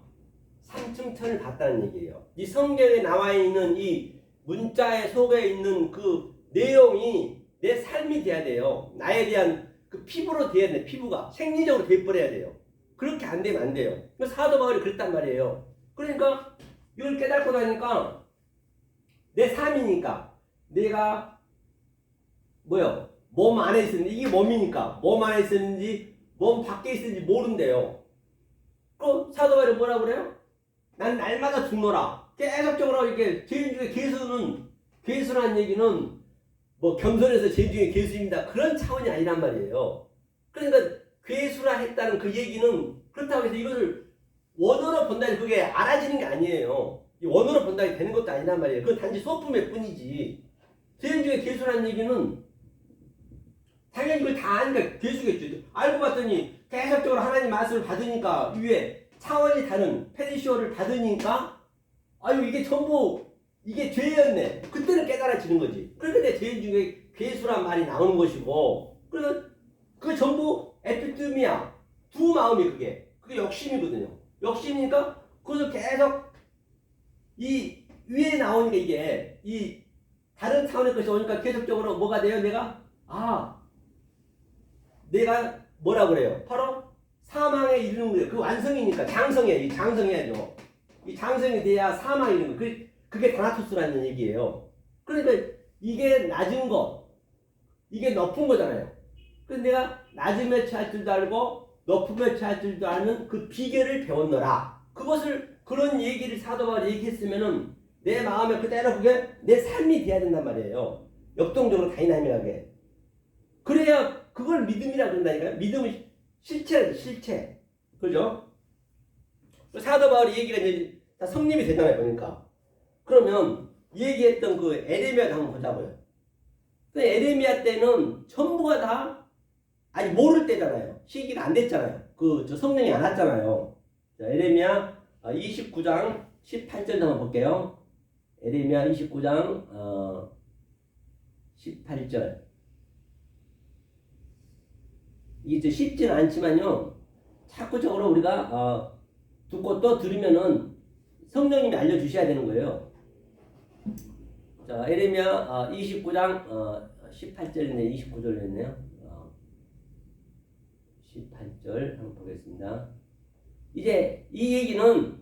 3천 칭찬을 받다는 얘기예요. 이 성경에 나와 있는 이 문자의 속에 있는 그 내용이 내 삶이 돼야 돼요. 나에 대한 그 피부로 돼야 돼. 피부가 생리적으로 돼버려야 돼요. 그렇게 안 되면 안 돼요. 사도 바울이 그랬단 말이에요. 그러니까 이걸 깨닫고 나니까 내 삶이니까 내가 뭐요? 몸 안에 있었는지 이게 몸이니까 몸 안에 있었는지 몸 밖에 있었는지 모른대요. 그럼 사도 바울이 뭐라고 그래요? 난 날마다 죽노라. 계속적으로 이렇게 죄인 중에 괴수라는 얘기는 뭐 겸손해서 죄인 중에 괴수입니다. 그런 차원이 아니란 말이에요. 그러니까 괴수라 했다는 그 얘기는 그렇다고 해서 이것을 원어로 본다니 그게 알아지는 게 아니에요. 원어로 본다니 되는 것도 아니란 말이에요. 그건 단지 소품일 뿐이지. 죄인 중에 괴수라는 얘기는 당연히 그걸 다 아니까 괴수겠죠. 알고 봤더니 계속적으로 하나님 말씀을 받으니까 위에 차원이 다른 페리시오를 받으니까 아유 이게 전부 이게 죄였네. 그때는 깨달아지는 거지. 그러니까 내 죄인 중에 괴수란 말이 나오는 것이고 그래서 그 전부 에피드미야. 두 마음이 그게 욕심이거든요. 욕심이니까 그것을 계속 이 위에 나오니까 이게 이 다른 차원의 것이 오니까 계속적으로 뭐가 돼요? 내가 뭐라 그래요? 바로 사망에 이르는 거예요. 그 완성이니까 장성해. 이 장성해야죠. 이 장성이 돼야 사망에 이르는 거. 그게 다나토스라는 얘기예요. 그러니까 이게 낮은 거, 이게 높은 거잖아요. 그래서 내가 낮음에 처할 줄도 알고 높음에 처할 줄도 아는 그 비결을 배웠노라. 그런 얘기를 사도 바울이 얘기했으면은 내 마음에 그대로 그게 내 삶이 돼야 된단 말이에요. 역동적으로 다이나믹하게. 그래야 그걸 믿음이라고 그런다니까요. 믿음은 실체. 그죠? 사도 바울이 얘기가 이제 다 성립이 되잖아요. 그러니까. 그러면 얘기했던 그 에레미야를 한번 보자고요. 에레미야 때는 전부가 다 모를 때잖아요. 시기가 안 됐잖아요. 저 성령이 안 왔잖아요. 자, 에레미야 29장 18절 한번 볼게요. 에레미야 29장 18절. 이게 쉽지는 않지만요. 자꾸적으로 우리가 듣고 또 들으면은 성령님이 알려주셔야 되는 거예요. 자, 에레미야 29장 18절인데 29절 했네요. 18절 한번 보겠습니다. 이제 이 얘기는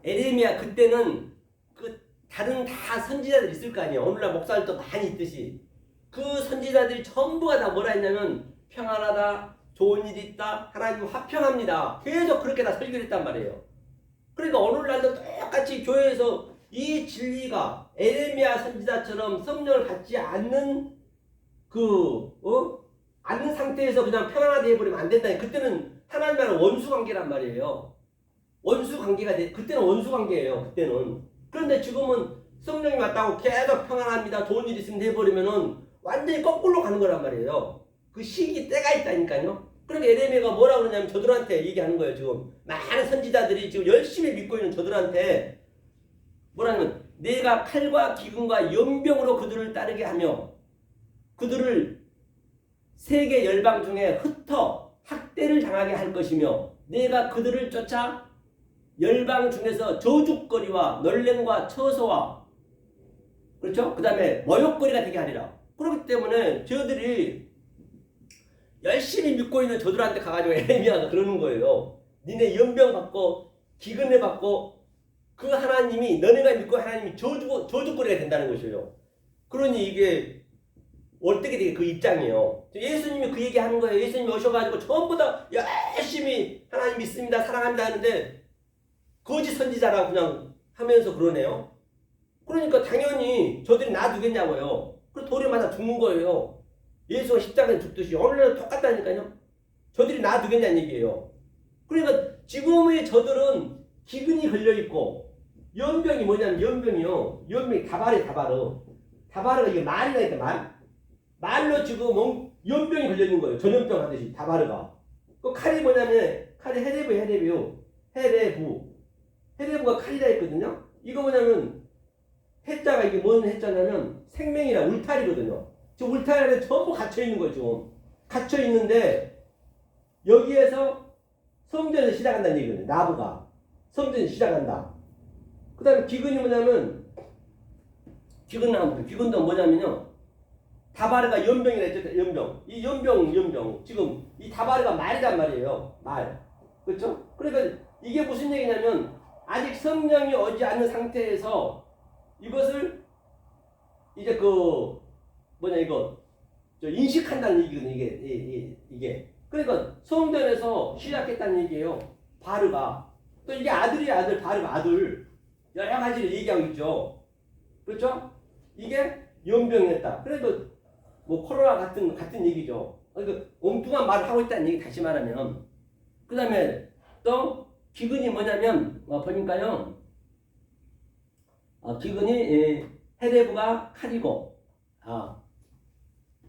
에레미야 그때는 그 다른 다 선지자들 있을 거 아니에요. 오늘날 목사들도 많이 있듯이 그 선지자들이 전부가 다 뭐라 했냐면 평안하다, 좋은 일이 있다, 하나님 화평합니다. 계속 그렇게 다 설교를 했단 말이에요. 그러니까 오늘날도 똑같이 교회에서 이 진리가 에레미야 선지자처럼 성령을 받지 않는 않는 상태에서 그냥 평안하게 해버리면 안 된다. 그때는 하나님과는 원수 관계란 말이에요. 원수 관계가 그때는 원수 관계예요. 그때는. 그런데 지금은 성령이 왔다고 계속 평안합니다. 좋은 일 있으면 해버리면은 완전히 거꾸로 가는 거란 말이에요. 그 시기 때가 있다니까요. 그러니까 에레미야가 뭐라 그러냐면 저들한테 얘기하는 거예요. 지금 많은 선지자들이 지금 열심히 믿고 있는 저들한테 뭐라냐면 내가 칼과 기근과 연병으로 그들을 따르게 하며 그들을 세계 열방 중에 흩어 학대를 당하게 할 것이며 내가 그들을 쫓아 열방 중에서 저주거리와 놀램과 처소와 그렇죠? 그 다음에 모욕거리가 되게 하리라. 그렇기 때문에 저들이 열심히 믿고 있는 저들한테 가가지고 에레미야가 그러는 거예요. 니네 연병 받고 기근을 받고 그 하나님이 너네가 믿고 하나님이 저주거리가 된다는 것이에요. 그러니 이게 어떻게 되게 그 입장이에요. 예수님이 그 얘기하는 거예요. 예수님이 오셔가지고 전부 다 열심히 하나님 믿습니다, 사랑합니다 하는데 거짓 선지자라고 그냥 하면서 그러네요. 그러니까 당연히 저들이 놔두겠냐고요. 그래서 도리마다 죽는 거예요. 예수가 십자가에 죽듯이 오늘날도 똑같다니까요. 저들이 놔두겠냐는 얘기예요. 그러니까 지금의 저들은 기근이 걸려있고 연병이 뭐냐면 연병이요. 연병이 다바르가 이게 말이라니까 말로 지금 연병이 걸려있는 거예요. 전염병 하듯이 다바르가. 그 칼이 뭐냐면 칼이 헤레부가 칼이라 했거든요. 이거 뭐냐면 해자가 이게 뭔 해자냐면 생명이라 울타리거든요. 저 울타리 안에 전부 갇혀있는 거죠. 갇혀있는데 여기에서 성전에서 시작한다는 얘기거든요. 나부가 성전이 시작한다. 그 다음에 기근이 뭐냐면, 기근도 뭐냐면요. 다바르가 연병이라 했죠. 연병. 이 연병. 지금 이 다바르가 말이란 말이에요. 말. 그렇죠? 그러니까 이게 무슨 얘기냐면 아직 성령이 오지 않는 상태에서 이것을 이제 인식한다는 얘기거든요. 이게. 그러니까 성전에서 시작했다는 얘기예요. 바르가. 또 이게 아들이야, 아들. 바르가 아들. 여러 가지를 얘기하고 있죠. 그렇죠? 이게 연병이었다. 그래도 뭐 코로나 같은 얘기죠. 그러니까 엉뚱한 말을 하고 있다는 얘기 다시 말하면. 그 다음에 또 기근이 뭐냐면 보니까요. 기근이 헤레브가 칼이고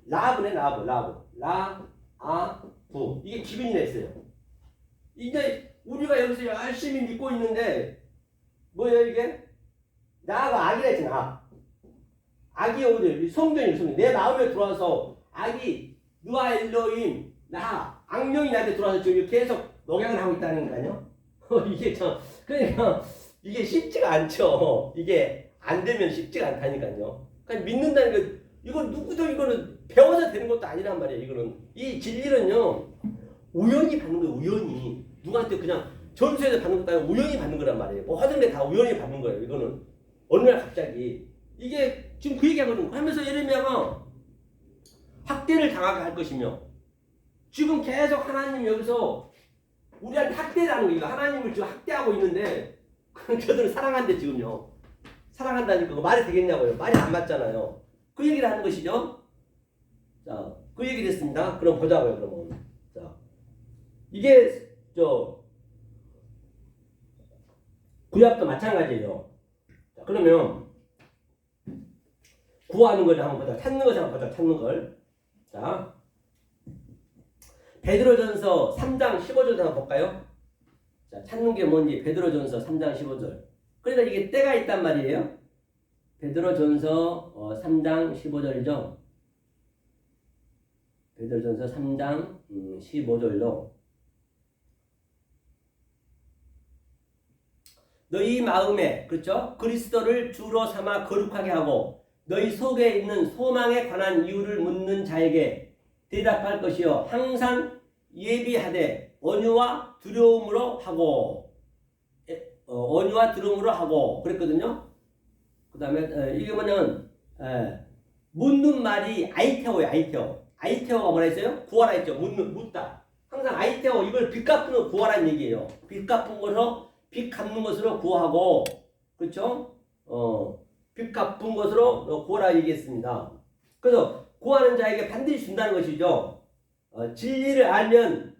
라브네 라브 이게 기근이라 했어요. 이제 우리가 여기서 열심히 믿고 있는데 뭐예요 이게? 나가 악이라 했잖아. 악이 오늘 성전이 내 마음에 들어와서 악이 누아 엘로임 나 악령이 나한테 들어와서 지금 계속 농약을 하고 있다는 거아니요? 이게 참 그러니까 이게 쉽지가 않죠. 이게 안 되면 쉽지가 않다니까요. 그러니까 믿는다는 거 이건 누구도 이거는 배워서 되는 것도 아니란 말이에요. 이거는 이 진리는요 우연히 받는 거예요. 우연히 누구한테 그냥 전수해서 받는 것도 아니고 우연히 받는 거란 말이에요. 뭐 하던 게 다 우연히 받는 거예요. 이거는 어느 날 갑자기 이게 지금 그 얘기하거든요. 하면서 예레미야가 학대를 당하게 할 것이며 지금 계속 하나님 여기서 우리한테 학대를 하는 거예요. 하나님을 지금 학대하고 있는데 저들은 사랑한대 지금요. 사랑한다니까 말이 되겠냐고요. 말이 안 맞잖아요. 그 얘기를 하는 것이죠. 자, 그 얘기를 했습니다. 그럼 보자고요. 그러면 자, 이게 구약도 마찬가지예요. 자, 그러면 구하는 걸 한번 보자. 찾는 것을 한번 보자. 찾는 걸. 자, 베드로전서 3장 15절 한번 볼까요? 자, 찾는 게 뭔지 베드로전서 3장 15절. 그러니까 이게 때가 있단 말이에요. 베드로전서 3장 15절이죠. 베드로전서 3장 15절로 너희 마음에 그렇죠? 그리스도를 주로 삼아 거룩하게 하고 너희 속에 있는 소망에 관한 이유를 묻는 자에게 대답할 것이요 항상 예비하되 온유와 두려움으로 하고 그랬거든요. 그 다음에 이게 뭐냐면 묻는 말이 아이테오예요. 아이테오가 뭐라 했어요? 구하라 했죠. 묻다. 항상 아이테오 이걸 빚 갚는 거 구하라는 얘기예요. 빚 갚은 것으로 빚 갚는 것으로 구하고 그렇죠? 빚 갚은 것으로 구하라 얘기했습니다. 그래서 구하는 자에게 반드시 준다는 것이죠. 진리를 알면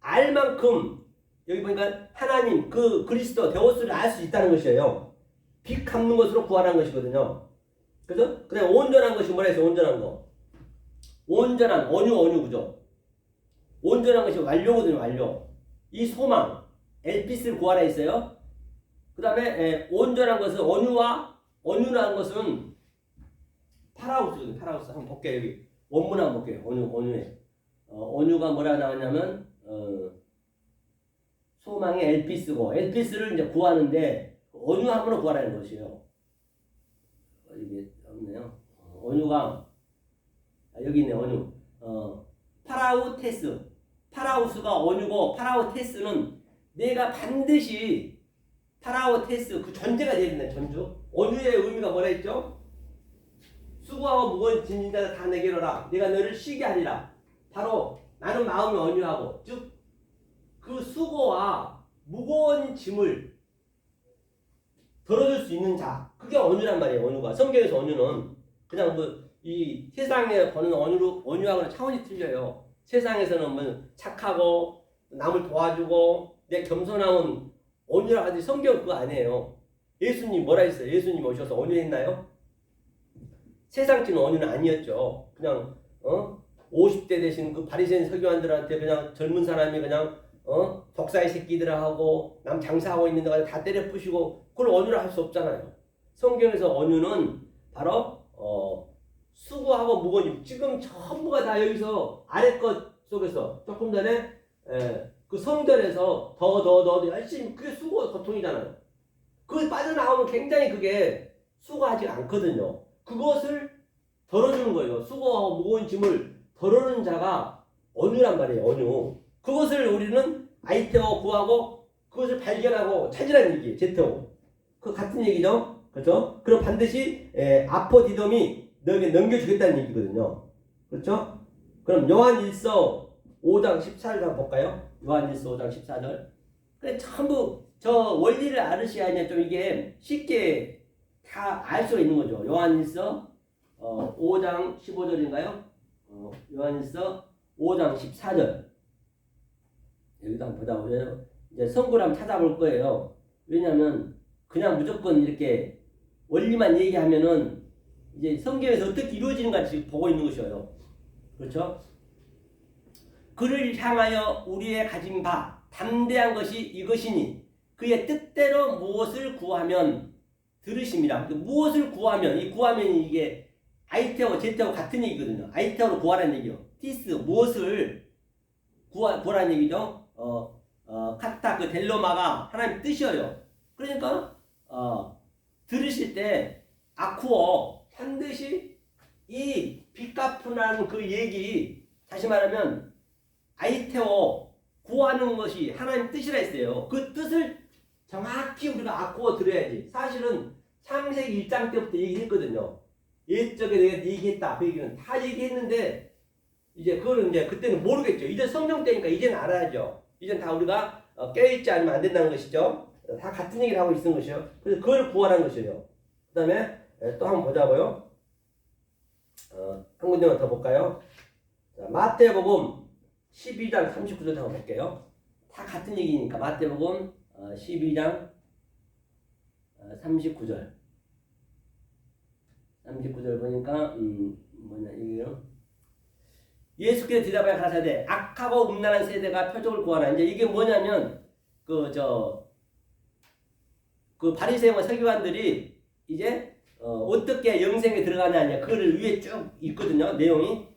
알 만큼 여기 보니까 하나님 그 그리스도 데오스를 알 수 있다는 것이에요. 빚 갚는 것으로 구하라는 것이거든요. 그래서 그냥 온전한 것이 뭐라 했어요? 온전한 거. 온전한 온유 그죠? 온전한 것이 완료거든요. 완료. 이 소망 엘피스를 구하라 했어요. 그 다음에 온전한 것은 온유라는 것은 파라우스거든요. 파라우스 한번 볼게요. 여기 원문 한번 볼게요. 온유에 온유가 뭐라 나왔냐면 소망의 엘피스고 엘피스를 이제 구하는데 온유함으로 구하라는 것이에요. 이게 없네요. 온유가 여기 있네. 온유. 파라우테스. 파라우스가 온유고 파라우테스는 내가 반드시 파라우테스 그 존재가 되어 있는 전주. 온유의 의미가 뭐라 했죠? 수고하고 무거운 짐진 자들 다 내게로 오라. 내가 너를 쉬게 하리라. 바로 나는 마음이 온유하고 즉 그 수고와 무거운 짐을 덜어줄 수 있는 자. 그게 온유란 말이에요. 온유가. 성경에서 온유는 그냥 이 세상에 보는 온유하고는 차원이 틀려요. 세상에서는 뭐 착하고 남을 도와주고 내 겸손함은 온유라 하지 성경 그거 아니에요. 예수님 뭐라 했어요? 예수님 오셔서 온유했나요? 세상적인 온유는 아니었죠. 그냥 50대 되신 그 바리새인 서기관들한테 그냥 젊은 사람이 그냥 독사의 새끼들아 하고 남 장사하고 있는 데가 다 때려 부시고 그걸 온유라 할 수 없잖아요. 성경에서 온유는 바로 수고하고 무거운 지금 전부가 다 여기서 아래 것 속에서 조금 전에 그 성전에서 더 열심히 그게 수고 고통이잖아요. 그걸 빠져나오면 굉장히 그게 수고하지 않거든요. 그것을 덜어주는 거예요. 수고하고 무거운 짐을 덜어주는 자가 언유란 말이에요. 언유. 그것을 우리는 아이테오 구하고 그것을 발견하고 찾으라는 얘기예요. 제테오. 그 같은 얘기죠. 그렇죠? 그럼 반드시 아포디돔이 너에게 넘겨주겠다는 얘기거든요. 그렇죠? 그럼 요한일서 5장 14절 한번 볼까요? 요한일서 5장 14절. 그래 전부 저 원리를 알으셔야 좀 이게 쉽게 다 알 수가 있는 거죠. 요한일서 5장 15절인가요? 요한일서 5장 14절. 여기도 한번 보다 보세요. 이제 성구를 한번 찾아볼 거예요. 왜냐하면 그냥 무조건 이렇게 원리만 얘기하면은 이제 성경에서 어떻게 이루어지는가 지금 보고 있는 것이에요. 그렇죠? 그를 향하여 우리의 가진 바 담대한 것이 이것이니 그의 뜻대로 무엇을 구하면 들으십니다. 무엇을 구하면 이 구하면이 이게 아이테오 제테오 같은 얘기거든요. 아이테오로 구하라는 얘기요. 티스 무엇을 구하라는 얘기죠. 카타 그 델로마가 하나님 뜻이에요. 그러니까 들으실 때 아쿠어 반드시 이 빚 갚으라는 그 얘기 다시 말하면 아이테오 구하는 것이 하나님 뜻이라 했어요. 그 뜻을 정확히 우리가 아쿠어 들어야지. 사실은 창세기 1장 때부터 얘기했거든요. 옛적에 내가 얘기했다. 그 얘기는 다 얘기했는데 이제 그거는 이제 그때는 모르겠죠. 이제 성령 때니까 이제는 알아야죠. 이제는 다 우리가 깨어있지 않으면 안 된다는 것이죠. 다 같은 얘기를 하고 있는 것이요. 그래서 그걸 구하라는 것이에요. 그 다음에 또 한번 보자고요. 한 군데만 더 볼까요? 자, 마태복음 12장 39절 한번 볼게요. 다 같은 얘기니까 마태복음 12장 39절 보니까 뭐냐 이게요. 예수께서 대답하여 가라사대 악하고 음란한 세대가 표적을 구하나. 이제 이게 뭐냐면 그 바리새인과 서기관들이 이제 어떻게 영생에 들어가냐 그거를 위에 쭉 있거든요. 내용이.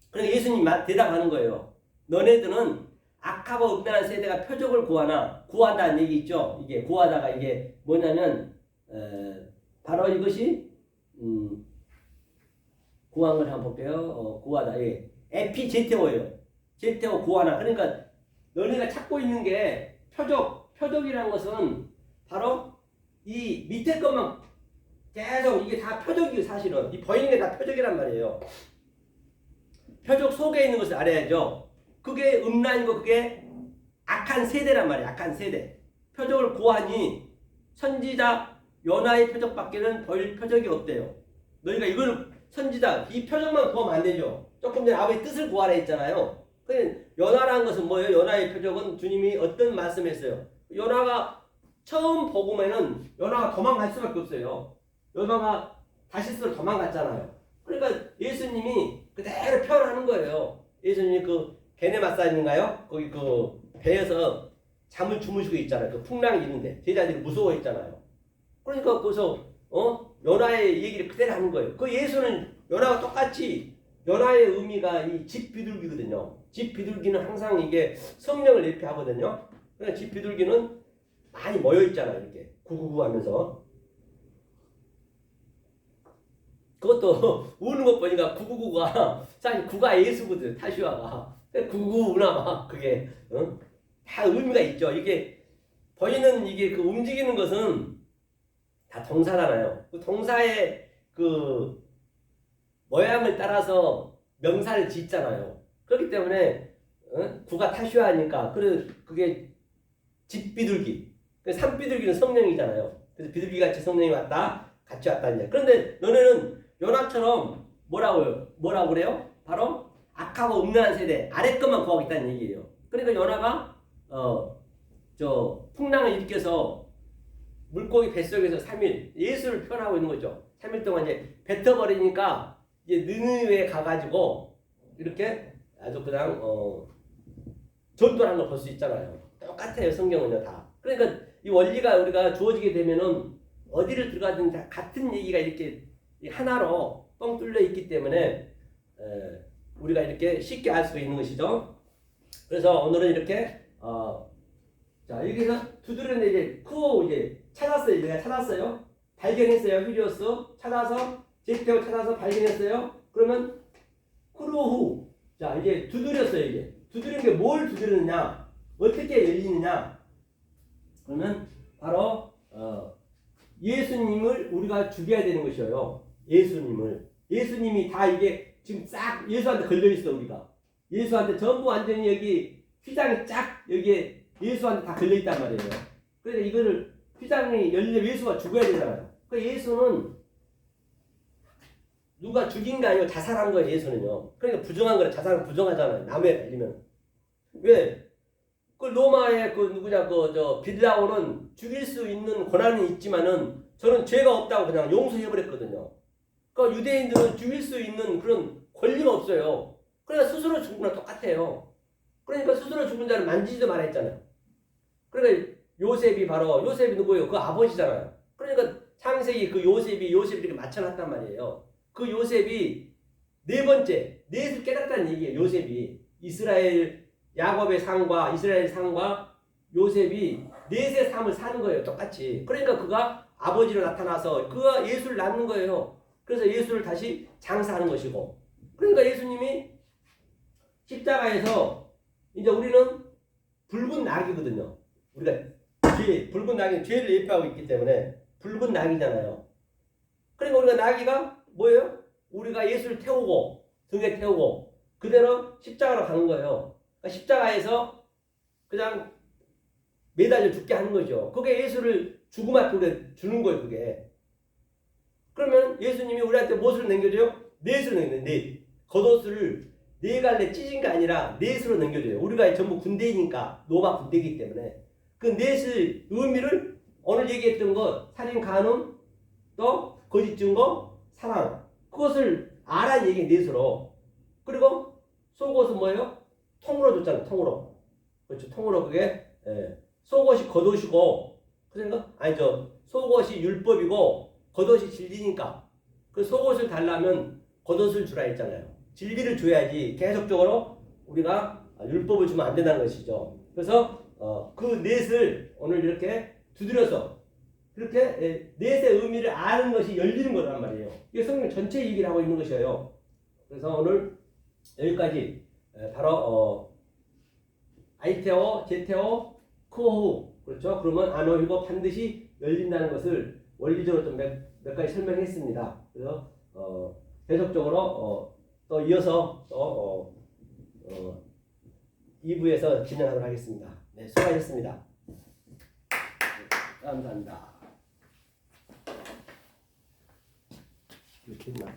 그러니까 예수님 대답하는 거예요. 너네들은 악하고 음란한 세대가 표적을 구한다는 얘기 있죠. 이게 구하다가 이게 뭐냐면 바로 이것이 구한 걸 한번 볼게요. 구하다. 예. 에피제테오예요. 제테오 구하나. 그러니까 너네가 찾고 있는 게 표적이라는 것은 바로 이 밑에 것만 계속 이게 다 표적이에요. 사실은 이 보이는 게 다 표적이란 말이에요. 표적 속에 있는 것을 알아야죠. 그게 음란이고 그게 악한 세대란 말이에요. 악한 세대. 표적을 구하니 선지자 요나의 표적밖에는 보일 표적이 없대요. 너희가 이걸 선지자 이 표적만 구하면 안 되죠. 조금 전에 아버지 뜻을 구하라 했잖아요. 요나라는 것은 뭐예요? 요나의 표적은 주님이 어떤 말씀했어요? 요나가 처음 복음에는 요나가 도망갈 수밖에 없어요. 요나가 다시스로 도망갔잖아요. 그러니까 예수님이 그대로 표현하는 거예요. 예수님이 그 게네마사인가요? 거기 그 배에서 잠을 주무시고 있잖아요. 그 풍랑이 있는데 제자들이 무서워했잖아요. 그러니까 거기서 요나의 얘기를 그대로 하는 거예요. 그 예수는 요나와 똑같이 요나의 의미가 이 집 비둘기거든요. 집 비둘기는 항상 이게 성령을 예표하거든요. 그러니까 집 비둘기는 많이 모여 있잖아요. 이렇게 구구구 하면서. 그것도 우는 것 보니까 구구구가 사실 구가 예수거든. 타슈아가. 구구구나 막 그게 다 의미가 있죠. 이게 보이는 이게 그 움직이는 것은 다 동사잖아요. 그 동사의 그 모양을 따라서 명사를 짓잖아요. 그렇기 때문에 구가 타슈아니까 그게 집비둘기. 산비둘기는 성령이잖아요. 그래서 비둘기같이 성령이 왔다. 같이 왔다. 이제. 그런데 너네는 요나처럼 뭐라고 그래요? 바로 악하고 음란한 세대 아래 것만 구하겠다는 얘기예요. 그러니까 요나가 풍랑을 일으켜서 물고기 뱃속에서 3일 예수를 표현하고 있는 거죠. 3일 동안 이제 뱉어버리니까 이제 느느웨에 가가지고 이렇게 아주 그냥 전도를 하는 걸 볼 수 있잖아요. 똑같아요. 성경은요 다. 그러니까 이 원리가 우리가 주어지게 되면은 어디를 들어가든 다 같은 얘기가 이렇게 하나로 뻥 뚫려 있기 때문에 우리가 이렇게 쉽게 알 수 있는 것이죠. 그래서 오늘은 이렇게 자 여기서 두드렸는데 이제 쿠오 이제 찾았어요. 내가 찾았어요. 발견했어요. 휴리오스 찾아서 제테오 찾아서 발견했어요. 그러면 쿠로후 자 이제 두드렸어요. 이제 두드린 게 뭘 두드렸느냐 어떻게 열리느냐 그러면 바로 예수님을 우리가 죽여야 되는 것이에요. 예수님이 다 이게 지금 싹 예수한테 걸려있어. 우리가 예수한테 전부 완전히 여기 휘장이 쫙 여기에 예수한테 다 걸려있단 말이에요. 그래서 이거를 휘장이 열리면 예수가 죽어야 되잖아요. 그 예수는 누가 죽인 게 아니고 자살한 거예요. 예수는요. 그러니까 부정한 거라 자살은 부정하잖아요. 남에 달리면 왜? 그 로마의 그 누구냐 저 빌라오는 죽일 수 있는 권한은 있지만은 저는 죄가 없다고 그냥 용서해 버렸거든요. 그 유대인들은 죽일 수 있는 그런 권리가 없어요. 그러니까 스스로 죽은 거랑 똑같아요. 그러니까 스스로 죽은 자를 만지지도 말아 했잖아요. 그러니까 요셉이 바로 요셉이 누구예요? 그 아버지잖아요. 그러니까 창세기 그 요셉이 이렇게 맞춰놨단 말이에요. 그 요셉이 네 번째 넷을 깨닫다는 얘기예요. 요셉이 이스라엘 야곱의 상과 이스라엘 상과 요셉이 넷의 삶을 사는 거예요. 똑같이. 그러니까 그가 아버지로 나타나서 그가 예수를 낳는 거예요. 그래서 예수를 다시 장사하는 것이고. 그러니까 예수님이 십자가에서 이제 우리는 붉은 낙이거든요. 우리가 붉은 낙이 죄를 예표하고 있기 때문에 붉은 낙이잖아요. 그러니까 우리가 낙이가 뭐예요? 우리가 예수를 태우고 등에 태우고 그대로 십자가로 가는 거예요. 그러니까 십자가에서 그냥 매달려 죽게 하는 거죠. 그게 예수를 죽음 앞에 주는 거예요. 그게. 그러면 예수님이 우리한테 무엇을 남겨줘요? 넷을 남겨줘요. 넷. 겉옷을 네 갈래 찢은 게 아니라 넷으로 남겨줘요. 우리가 전부 군대이니까 로마 군대이기 때문에 그 넷의 의미를 오늘 얘기했던 것 살인, 간음, 또 거짓 증거, 사랑 그것을 알아야 얘기 넷으로. 그리고 속옷은 뭐예요? 통으로 줬잖아요. 통으로. 그렇죠. 통으로 그게 속옷이 겉옷이고 그러니까 아니죠. 속옷이 율법이고 겉옷이 진리니까 그 속옷을 달라면 겉옷을 주라 했잖아요. 진리를 줘야지 계속적으로 우리가 율법을 주면 안 된다는 것이죠. 그래서 그 넷을 오늘 이렇게 두드려서 그렇게 넷의 의미를 아는 것이 열리는 거란 말이에요. 이게 성경 전체 얘기를 하고 있는 것이에요. 그래서 오늘 여기까지 바로 아이테오, 제테오, 크오후 그렇죠. 그러면 아노이고 반드시 열린다는 것을 원리적으로 좀 몇 가지 설명했습니다. 그래서 계속적으로 또 이어서 또 2부에서 진행하도록 하겠습니다. 네, 수고하셨습니다. 감사합니다. 이렇게 했나?